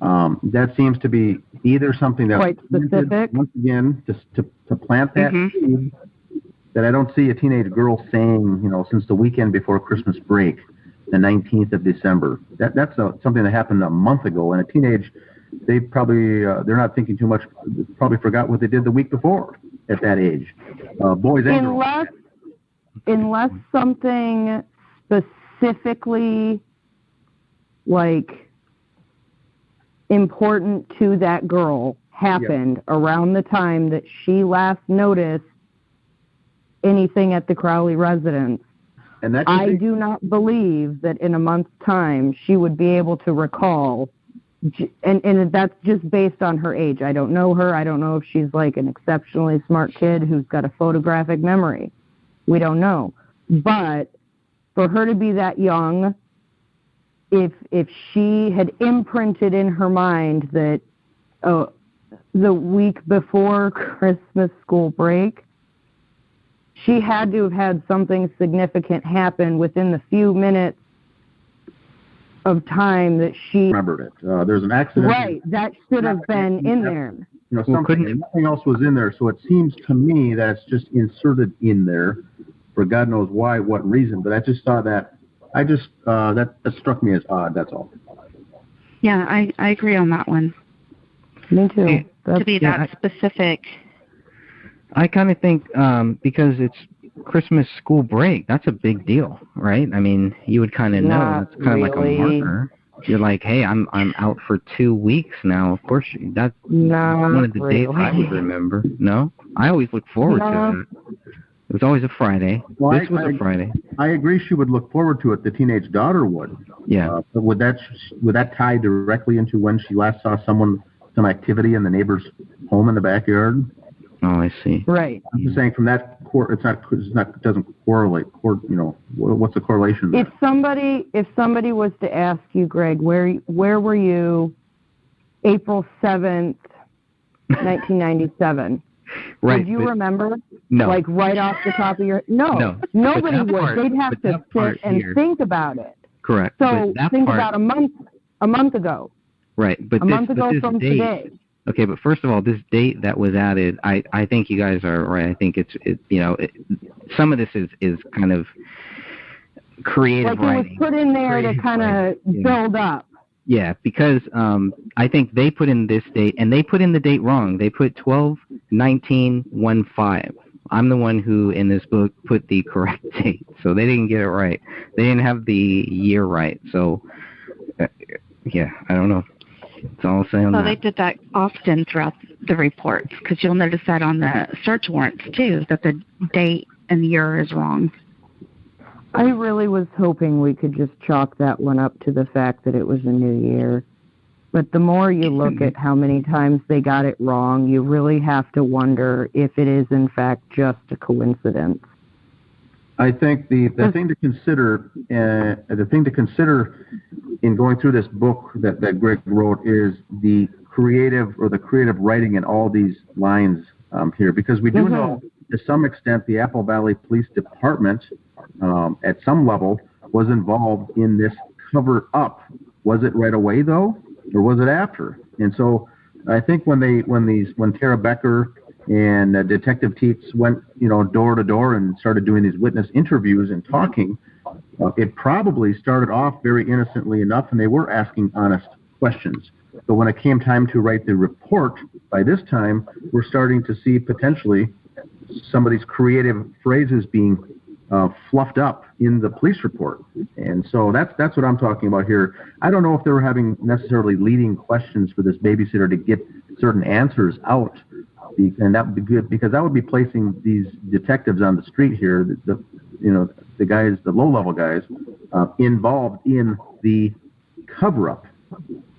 that seems to be either something that's quite specific. Once again, to plant that seed, that I don't see a teenage girl saying, since the weekend before Christmas break, the 19th of December. That's something that happened a month ago. And a teenage, they probably, they're not thinking too much, probably forgot what they did the week before at that age. Boys and girls. Unless something specifically, like, important to that girl happened around the time that she last noticed anything at the Crowley residence, and I do not believe that in a month's time she would be able to recall, and that's just based on her age. I don't know her. I don't know if she's like an exceptionally smart kid who's got a photographic memory. We don't know. But for her to be that young, if she had imprinted in her mind that the week before Christmas school break, she had to have had something significant happen within the few minutes of time that she remembered it. There's an accident. Right, that should have been in there. Nothing else was in there, so it seems to me that it's just inserted in there for God knows why, what reason. But I just saw that. That struck me as odd. That's all. Yeah, I agree on that one. Me too. To be that specific. I kind of think because it's Christmas school break, that's a big deal, right? I mean, you would kind of know. It's kind of like a marker. You're like, hey, I'm out for 2 weeks now. Of course, that's one of the dates I would remember. No? I always look forward to it. It was always a Friday. Well, this was a Friday. I agree she would look forward to it. The teenage daughter would. Yeah. But would that tie directly into when she last saw some activity in the neighbor's home in the backyard? Oh, I see. Right. I'm just saying from that, it doesn't correlate. What's the correlation there? If somebody was to ask you, Greg, where were you April 7th, 1997? Right. Would you remember? No. Like right off the top of your... No. Nobody would. They'd have to sit and think about it. Correct. So think about a month ago. Right. But a month ago from today. Okay, but first of all, this date that was added, I think you guys are right. I think it's some of this is kind of creative writing. Like it was put in there to kind of build up. Yeah, because I think they put in this date, and they put in the date wrong. They put 12/19/15. I'm the one who, in this book, put the correct date, so they didn't get it right. They didn't have the year right, so, yeah, I don't know. It's all saying Well, they did that often throughout the reports, because you'll notice that on the search warrants, too, that the date and year is wrong. I really was hoping we could just chalk that one up to the fact that it was a new year. But the more you look at how many times they got it wrong, you really have to wonder if it is in fact just a coincidence. I think the thing to consider, in going through this book that Greg wrote is the creative writing in all these lines here, because we do know to some extent the Apple Valley Police Department at some level was involved in this cover up. Was it right away though, or was it after? And so I think when Tara Becker and Detective Teets went, door to door and started doing these witness interviews and talking, it probably started off very innocently enough, and they were asking honest questions. But when it came time to write the report, by this time, we're starting to see potentially some of these creative phrases being fluffed up in the police report. And so that's what I'm talking about here. I don't know if they were having necessarily leading questions for this babysitter to get certain answers out. And that would be good, because that would be placing these detectives on the street here, the guys, the low-level guys, involved in the cover-up.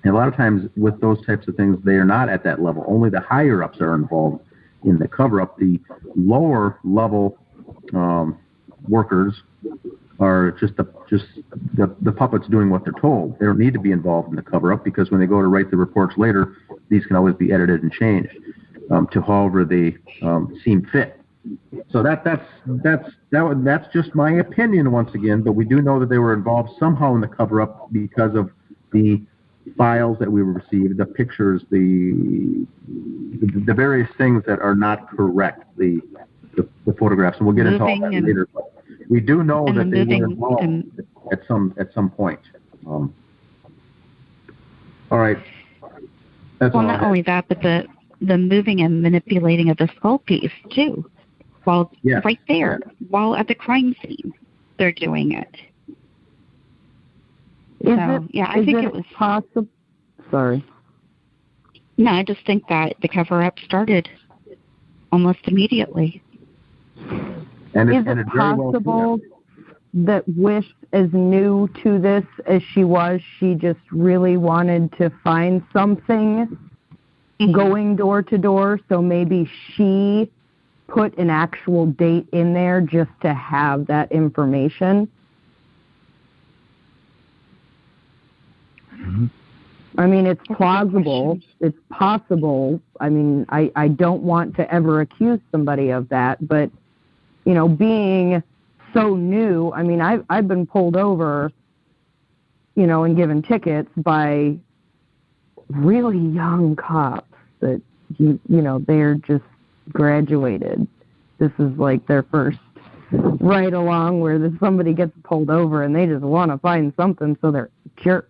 And a lot of times with those types of things, they are not at that level. Only the higher-ups are involved in the cover-up. The lower-level workers are just the puppets doing what they're told. They don't need to be involved in the cover-up, because when they go to write the reports later, these can always be edited and changed to however they seem fit. So that's just my opinion once again, but we do know that they were involved somehow in the cover-up because of the files that we received, the pictures, the various things that are not correct, the photographs, and we'll get into all that later. But we do know that they were involved at some point. All right. Not only that, but the moving and manipulating of the skull piece too, right there, while at the crime scene, they're doing it. I think it was possible. Sorry. No, I just think that the cover-up started almost immediately. And is it possible that Wish, as new to this as she was, she just really wanted to find something going door to door, so maybe she put an actual date in there just to have that information? I mean, it's plausible. It's possible. I mean, I don't want to ever accuse somebody of that, but, being so new, I mean, I've been pulled over, and given tickets by really young cops that, they're just graduated. This is like their first ride along where somebody gets pulled over and they just want to find something, so they're jerks.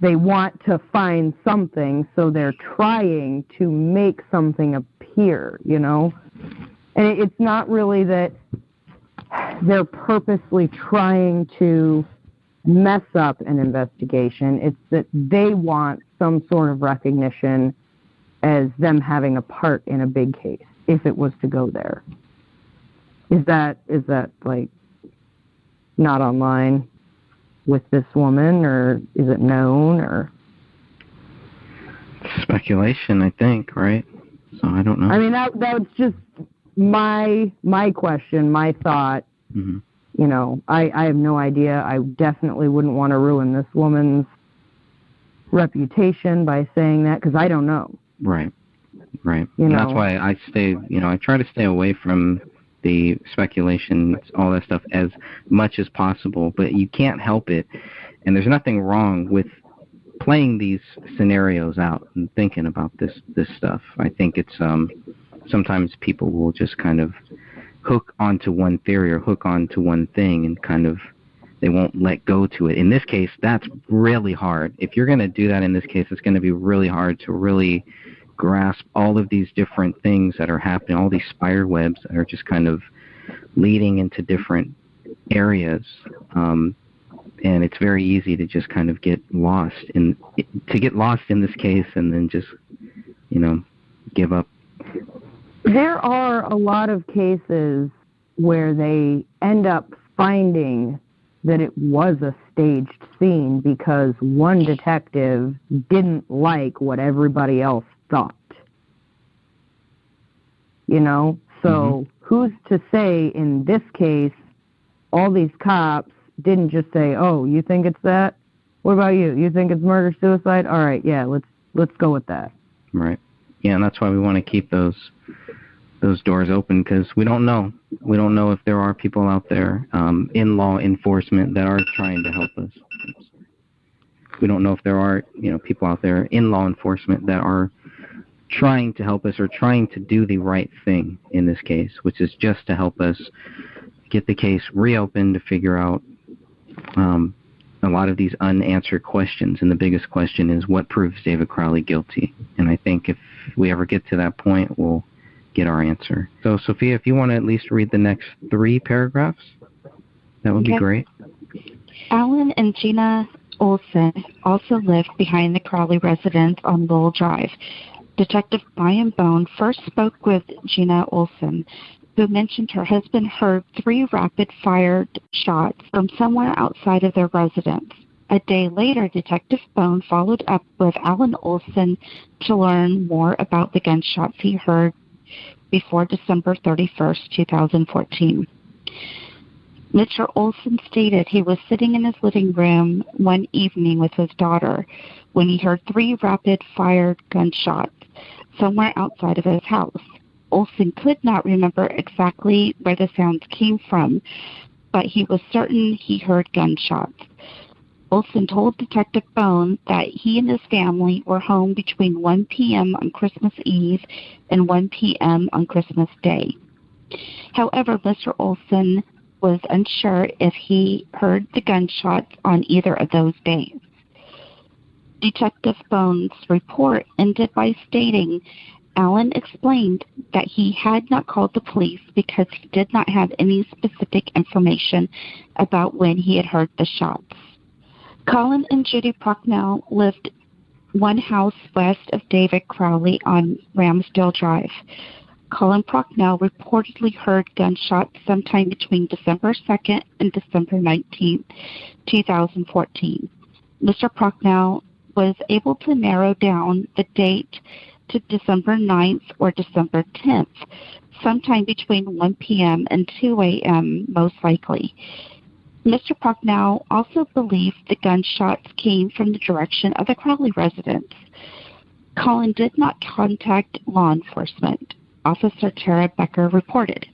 They want to find something, so they're trying to make something appear, And it's not really that they're purposely trying to mess up an investigation. It's that they want some sort of recognition as them having a part in a big case, if it was to go there. Is that like not online with this woman, or is it known, or? Speculation, I think, right? So I don't know. I mean, that's just my question, my thought. Mm-hmm. I have no idea. I definitely wouldn't want to ruin this woman's reputation by saying that, because I don't know. Right. And that's why I try to stay away from the speculation, all that stuff, as much as possible, but you can't help it. And there's nothing wrong with playing these scenarios out and thinking about this stuff. I think it's sometimes people will just kind of hook onto one theory or hook onto one thing, and kind of they won't let go to it. In this case, that's really hard. If you're going to do that in this case, it's going to be really hard to really grasp all of these different things that are happening, all these spider webs that are just kind of leading into different areas. And it's very easy to just kind of get lost in this case, and then just, give up. There are a lot of cases where they end up finding that it was a staged scene because one detective didn't like what everybody else thought. You know? So who's to say in this case all these cops didn't just say, "Oh, you think it's that? What about you? You think it's murder suicide? All right, yeah, let's go with that." Right. Yeah, and that's why we want to keep those doors open, because we don't know. We don't know if there are people out there in law enforcement that are trying to help us. We don't know if there are, people out there in law enforcement that are trying to help us or trying to do the right thing in this case, which is just to help us get the case reopened, to figure out a lot of these unanswered questions. And the biggest question is, what proves David Crowley guilty? And I think if we ever get to that point, we'll get our answer. So, Sophia, if you want to at least read the next 3 paragraphs, that would be great. Alan and Gina Olson also lived behind the Crowley residence on Lowell Drive. Detective Brian Bone first spoke with Gina Olson, who mentioned her husband heard 3 rapid-fired shots from somewhere outside of their residence. A day later, Detective Bone followed up with Alan Olson to learn more about the gunshots he heard before December 31st, 2014. Mr. Olson stated he was sitting in his living room one evening with his daughter when he heard 3 rapid-fired gunshots somewhere outside of his house. Olson could not remember exactly where the sounds came from, but he was certain he heard gunshots. Olson told Detective Bone that he and his family were home between 1 p.m. on Christmas Eve and 1 p.m. on Christmas Day. However, Mr. Olson was unsure if he heard the gunshots on either of those days. Detective Bone's report ended by stating Alan explained that he had not called the police because he did not have any specific information about when he had heard the shots. Colin and Judy Procknell lived one house west of David Crowley on Ramsdale Drive. Colin Procknell reportedly heard gunshots sometime between December 2nd and December 19th, 2014. Mr. Procknell was able to narrow down the date to December 9th or December 10th, sometime between 1 p.m. and 2 a.m. most likely. Mr. Procknell also believed the gunshots came from the direction of the Crowley residence. Colin did not contact law enforcement, Officer Tara Becker reported,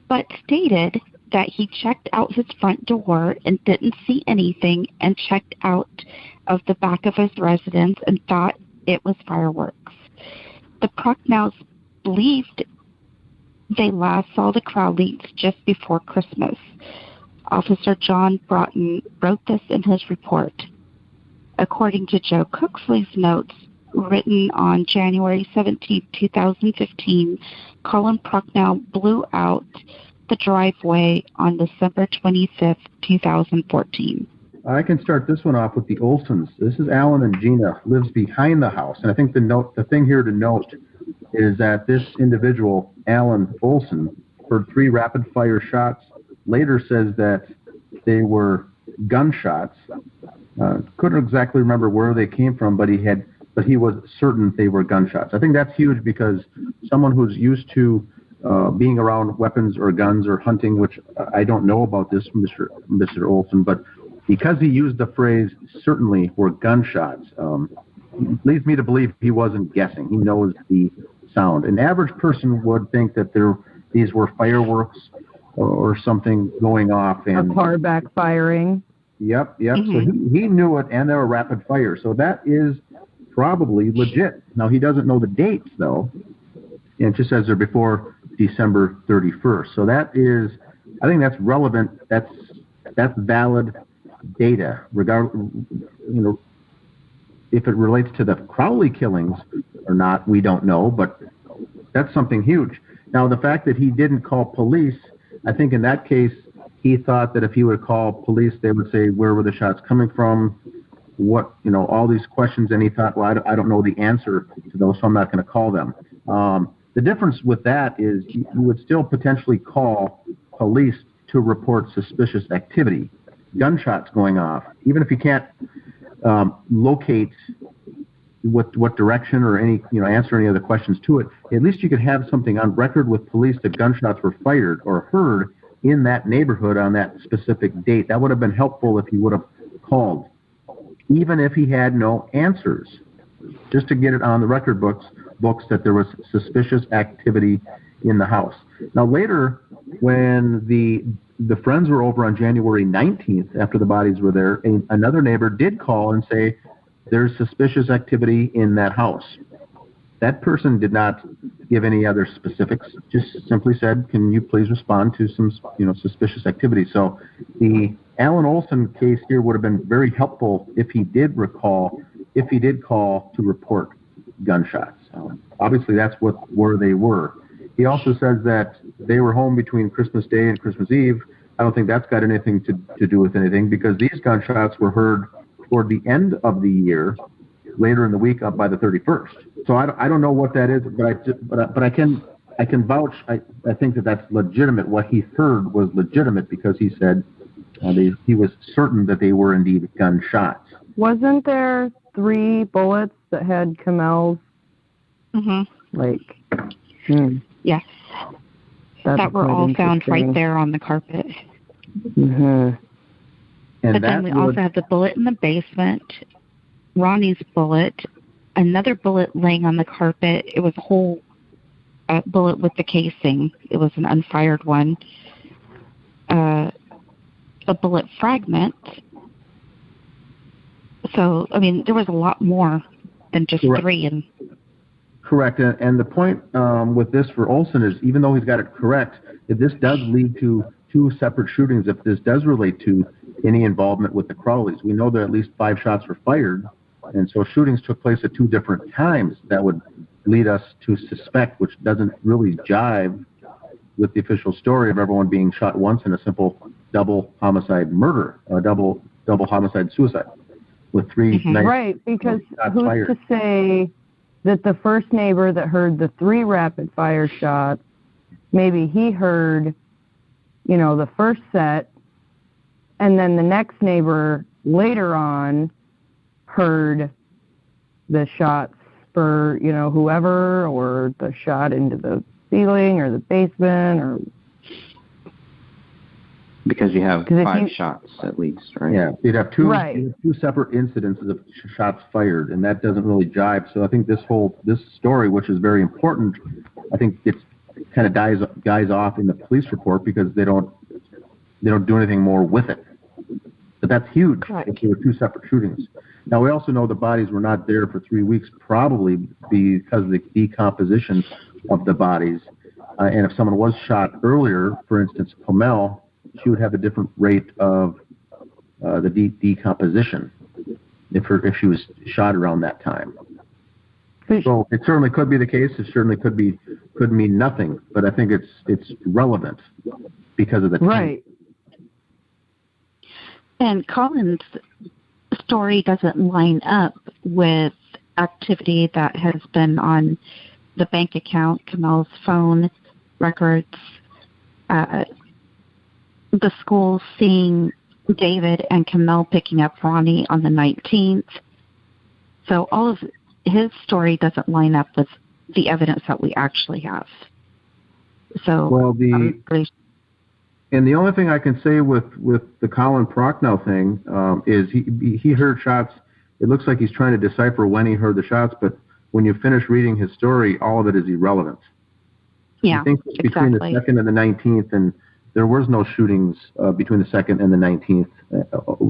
but stated that he checked out his front door and didn't see anything, and checked out of the back of his residence and thought it was fireworks. The Procknells believed they last saw the Crowleys just before Christmas. Officer John Broughton wrote this in his report. According to Joe Cooksley's notes, written on January 17, 2015, Colin Procknell blew out the driveway on December 25, 2014. I can start this one off with the Olsons. This is Alan and Gina, lives behind the house. And I think the thing here to note is that this individual, Alan Olson, heard 3 rapid-fire shots, later says that they were gunshots. Couldn't exactly remember where they came from, but he was certain they were gunshots. I think that's huge, because someone who's used to being around weapons or guns or hunting, which I don't know about this, Mr. Olson, but because he used the phrase "certainly were gunshots," leads me to believe he wasn't guessing. He knows the sound. An average person would think that these were fireworks or something going off, and a car backfiring. Yep. Mm-hmm. So he knew it, and they were rapid fire. So that is probably legit. Now, he doesn't know the dates, though, and it just says they're before December 31st. So that is, I think that's relevant. That's valid data, if it relates to the Crowley killings or not, we don't know, but that's something huge. Now, the fact that he didn't call police, I think in that case, he thought that if he would call police, they would say, where were the shots coming from? What, all these questions, and he thought, well, I don't know the answer to those, so I'm not going to call them. The difference with that is you would still potentially call police to report suspicious activity, gunshots going off. Even if you can't locate what direction or any, answer any other questions to it, at least you could have something on record with police that gunshots were fired or heard in that neighborhood on that specific date. That would have been helpful if he would have called, even if he had no answers, just to get it on the record books that there was suspicious activity in the house. Now later, when the friends were over on January 19th, after the bodies were there, another neighbor did call and say, there's suspicious activity in that house. That person did not give any other specifics, just simply said, can you please respond to some, suspicious activity. So the Alan Olson case here would have been very helpful if he did call to report gunshots. Obviously, that's where they were. He also says that they were home between Christmas Day and Christmas Eve. I don't think that's got anything to do with anything, because these gunshots were heard toward the end of the year, later in the week, up by the 31st. So I don't know what that is, but I can vouch. I think that's legitimate. What he heard was legitimate, because he said he was certain that they were indeed gunshots. Wasn't there 3 bullets that had Kamel's? Yes. That were all found right there on the carpet. Mm-hmm. But then we also have the bullet in the basement, Ronnie's bullet, another bullet laying on the carpet. It was a whole bullet with the casing. It was an unfired one. A bullet fragment. So, there was a lot more than just 3. Correct. And the point with this for Olson is, even though he's got it correct, if this does lead to 2 separate shootings, if this does relate to any involvement with the Crowleys, we know that at least 5 shots were fired, and so shootings took place at 2 different times. That would lead us to suspect, which doesn't really jive with the official story of everyone being shot once in a simple double homicide murder, double homicide suicide, with 3 nice right, because who's fired. To say that the first neighbor that heard the 3 rapid fire shots, maybe he heard, the first set, and then the next neighbor later on heard the shots for, whoever, or the shot into the ceiling or the basement, or... Because you have 5 shots at least, right? Yeah, you'd have 2 separate incidences of shots fired, and that doesn't really jive. So I think this story, which is very important, I think it's kind of dies off in the police report, because they don't do anything more with it. But that's huge. If there were 2 separate shootings. Now we also know the bodies were not there for 3 weeks, probably because of the decomposition of the bodies. And if someone was shot earlier, for instance, Pomel, she would have a different rate of the decomposition if she was shot around that time. So it certainly could be the case. It certainly could mean nothing. But I think it's relevant because of the time. Right. And Colin's story doesn't line up with activity that has been on the bank account, Kamel's phone records, the school seeing David and Kamel picking up Ronnie on the 19th. So all of his story doesn't line up with the evidence that we actually have. So, and the only thing I can say with the Colin Prochnow thing is he heard shots. It looks like he's trying to decipher when he heard the shots, but when you finish reading his story, all of it is irrelevant. Yeah, I think between the 2nd and the 19th, and there was no shootings between the 2nd and the 19th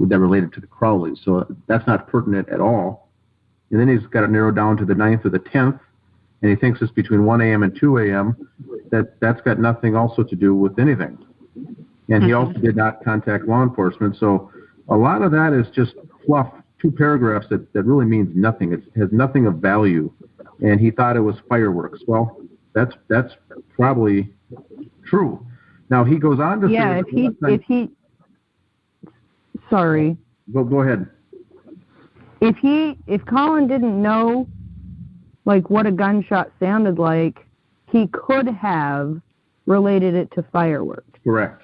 that related to the Crowleys, so that's not pertinent at all. And then he's got it narrowed down to the 9th or the 10th, and he thinks it's between 1 a.m. and 2 a.m. That's got nothing also to do with anything. And he also did not contact law enforcement, so a lot of that is just fluff, 2 paragraphs that really means nothing. It has nothing of value, and he thought it was fireworks. Well, that's probably true. Now he goes on to say, sorry. Go ahead. If Colin didn't know what a gunshot sounded like, he could have related it to fireworks. Correct.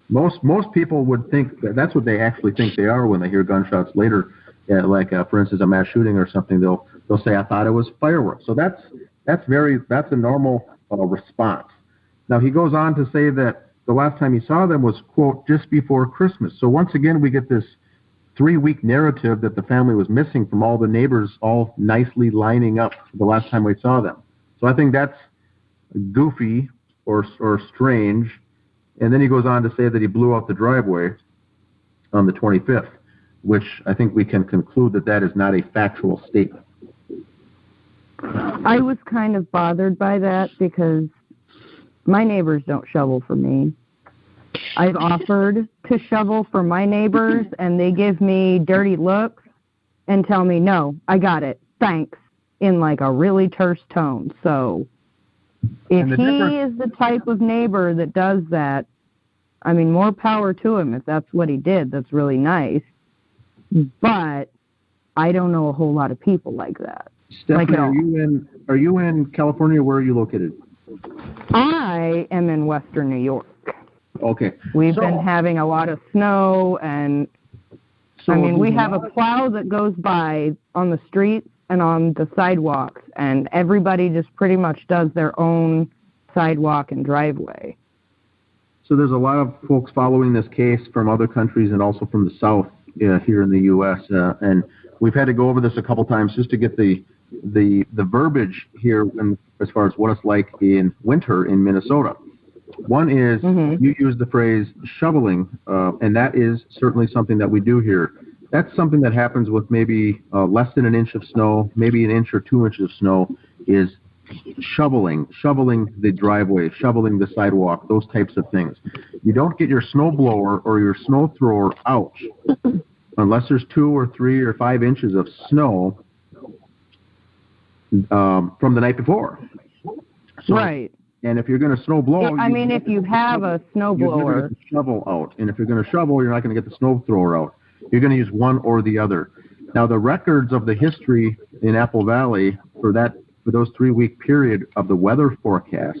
Most people would think that's what they actually think they are when they hear gunshots later. For instance, a mass shooting or something. They'll say, "I thought it was fireworks." So that's a normal response. Now he goes on to say that the last time he saw them was, quote, just before Christmas. So once again, we get this 3-week narrative that the family was missing from all the neighbors all nicely lining up the last time we saw them. So I think that's goofy or strange. And then he goes on to say that he blew out the driveway on the 25th, which I think we can conclude that is not a factual statement. I was kind of bothered by that because my neighbors don't shovel for me. I've offered to shovel for my neighbors, and they give me dirty looks and tell me, no, I got it, thanks, in like a really terse tone. So if he is the type of neighbor that does that, I mean, more power to him if that's what he did. That's really nice. But I don't know a whole lot of people like that. Stephanie, are you in California? Where are you located? I am in Western New York. Okay. We've been having a lot of snow, and we have a plow that goes by on the streets and on the sidewalks, and everybody just pretty much does their own sidewalk and driveway. So there's a lot of folks following this case from other countries and also from the South here in the U.S., and we've had to go over this a couple times just to get the verbiage here as far as what it's like in winter in Minnesota. One is you use the phrase shoveling, and that is certainly something that we do here. That's something that happens with maybe less than an inch of snow, maybe an inch or 2 inches of snow, is shoveling the driveway, shoveling the sidewalk, those types of things. You don't get your snow blower or your snow thrower out unless there's 2 or 3 or 5 inches of snow from the night before. So, right. And if you're going to snow blow, if you have a snow blower, shovel out. And if you're going to shovel, you're not going to get the snow thrower out. You're going to use one or the other. Now, the records of the history in Apple Valley for those 3-week period of the weather forecast,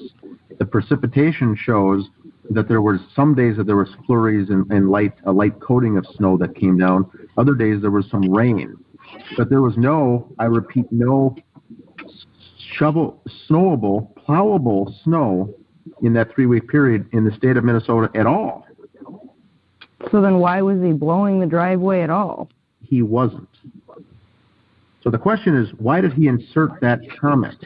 the precipitation shows that there was some days that there was flurries and a light coating of snow that came down. Other days there was some rain, but there was no snowable, plowable snow in that 3-week period in the state of Minnesota at all. So then why was he blowing the driveway at all? He wasn't. So the question is, why did he insert that comment?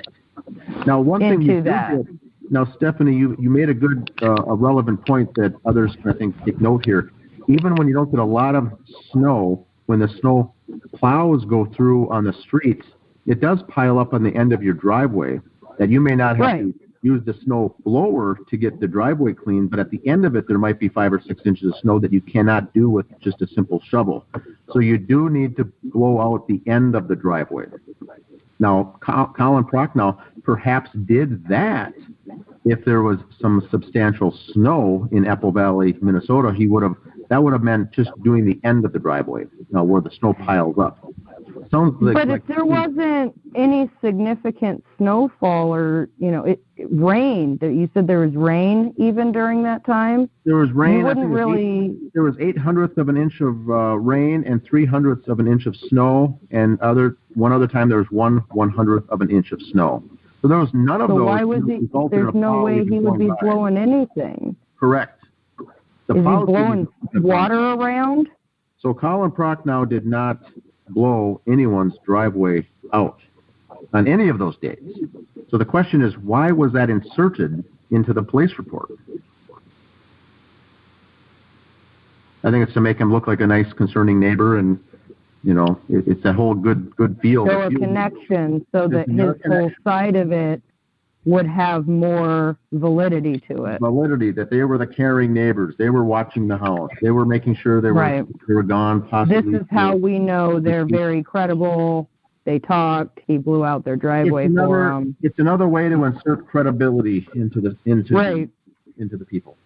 Now, one thing you did. Now, Stephanie, you made a good, a relevant point that others, I think, take note here. Even when you don't get a lot of snow, when the snow plows go through on the streets, it does pile up on the end of your driveway that you may not have to use the snow blower to get the driveway clean, but at the end of it, there might be 5 or 6 inches of snow that you cannot do with just a simple shovel. So you do need to blow out the end of the driveway. Now, Colin Prochnow perhaps did that. If there was some substantial snow in Apple Valley, Minnesota, that would have meant just doing the end of the driveway, where the snow piles up. But if there wasn't any significant snowfall or, it rained, you said there was rain even during that time? There was rain. You wouldn't there was 8/100ths of an inch of rain and 3/100ths of an inch of snow, and one other time there was 1/100th of an inch of snow. So there was none of those. So why was he? There's no way he would be blowing anything. Correct. Is he blowing water around? So Colin Prochnow did not blow anyone's driveway out on any of those days. So the question is, why was that inserted into the police report? I think it's to make him look like a nice, concerning neighbor, and it's that whole good feel. So a connection, so that his whole side of it would have more validity to it. Validity, that they were the caring neighbors. They were watching the house. They were making sure they were gone. Possibly. This is how we know they're very credible. They talked. He blew out their driveway for them. It's another way to insert credibility into the people.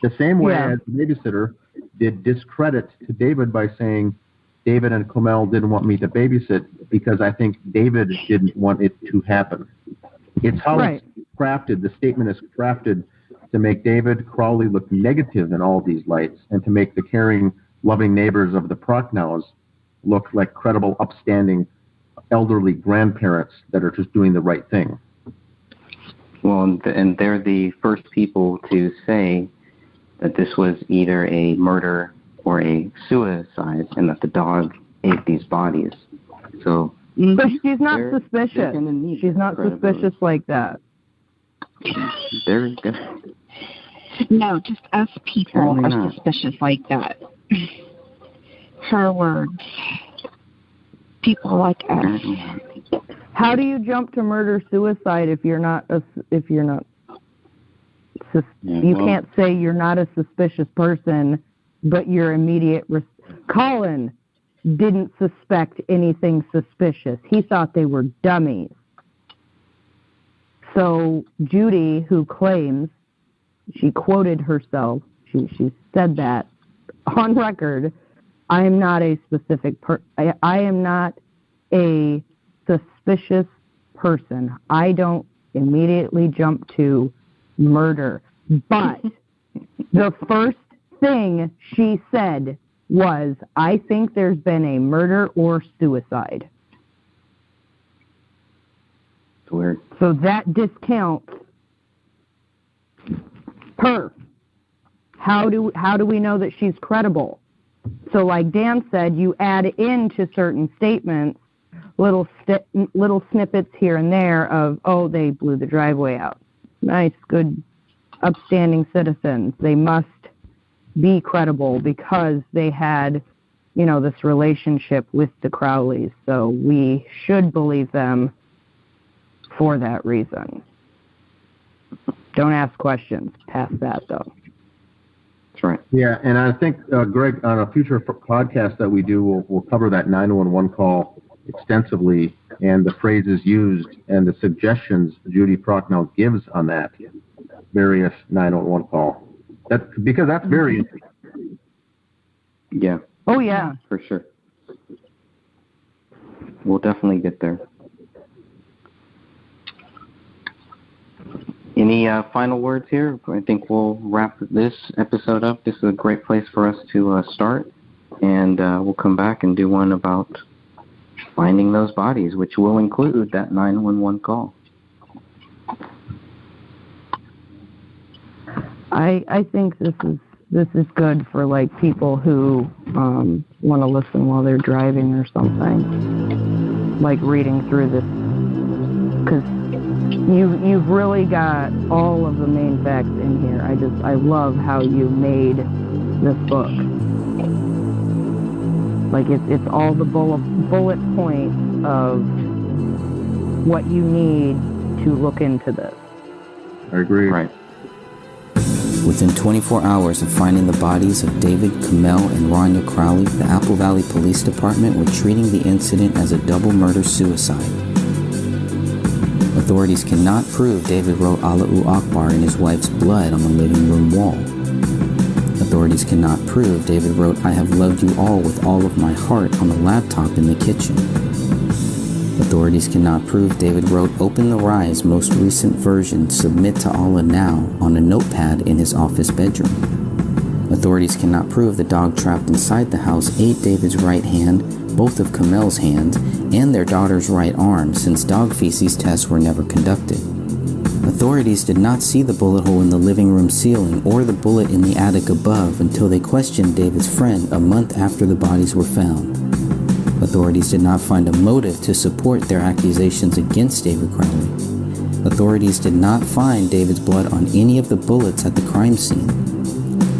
The same way as the babysitter did discredit to David by saying, David and Comel didn't want me to babysit because I think David didn't want it to happen. It's how it's crafted. The statement is crafted to make David Crowley look negative in all these lights and to make the caring, loving neighbors of the Prochnows look like credible, upstanding, elderly grandparents that are just doing the right thing. Well, and they're the first people to say that this was either a murder or a suicide, and that the dog ate these bodies. So, but she's not suspicious. She's not suspicious like that. They're gonna... No, just us people are suspicious like that. Her words. People like us. How do you jump to murder suicide if you're not you can't say you're not a suspicious person, but your immediate Colin didn't suspect anything suspicious. He thought they were dummies. So Judy, who claims, she quoted herself, she said that on record, I am not a I am not a suspicious person. I don't immediately jump to murder. But the first thing she said was, I think there's been a murder or suicide. It's weird. So that discounts her. How do we know that she's credible? So like Dan said, you add into certain statements little snippets here and there of, oh, they blew the driveway out. Nice, good, upstanding citizens. They must be credible because they had, this relationship with the Crowleys. So we should believe them for that reason. Don't ask questions past that, though. That's right. Yeah, and I think, Greg, on a future podcast that we do, we'll cover that 911 call extensively and the phrases used and the suggestions Judy Prochnow gives on that various 911 call. Because that's very interesting. Yeah. Oh, yeah. For sure. We'll definitely get there. Any final words here? I think we'll wrap this episode up. This is a great place for us to start, and we'll come back and do one about finding those bodies, which will include that 911 call. I think this is good for like people who want to listen while they're driving or something, like reading through this, because you've really got all of the main facts in here. I love how you made this book. Like it's all the bullet points of what you need to look into this. I agree. Right. Within 24 hours of finding the bodies of David, Kamel, and Rania Crowley, the Apple Valley Police Department were treating the incident as a double murder-suicide. Authorities cannot prove David wrote Allahu Akbar in his wife's blood on the living room wall. Authorities cannot prove David wrote I have loved you all with all of my heart on the laptop in the kitchen. Authorities cannot prove David wrote Open the Rise most recent version Submit to Allah Now on a notepad in his office bedroom. Authorities cannot prove the dog trapped inside the house ate David's right hand, both of Kamel's hands, and their daughter's right arm, since dog feces tests were never conducted. Authorities did not see the bullet hole in the living room ceiling or the bullet in the attic above until they questioned David's friend a month after the bodies were found. Authorities did not find a motive to support their accusations against David Crowley. Authorities did not find David's blood on any of the bullets at the crime scene.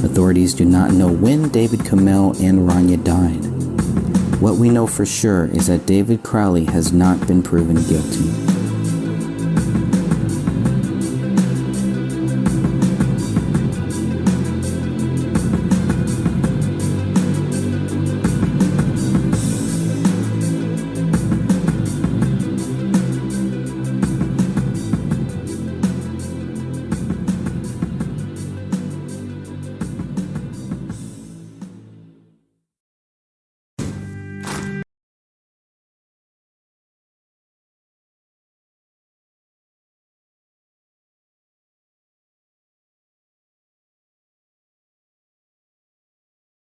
Authorities do not know when David, Kamel, and Rania died. What we know for sure is that David Crowley has not been proven guilty.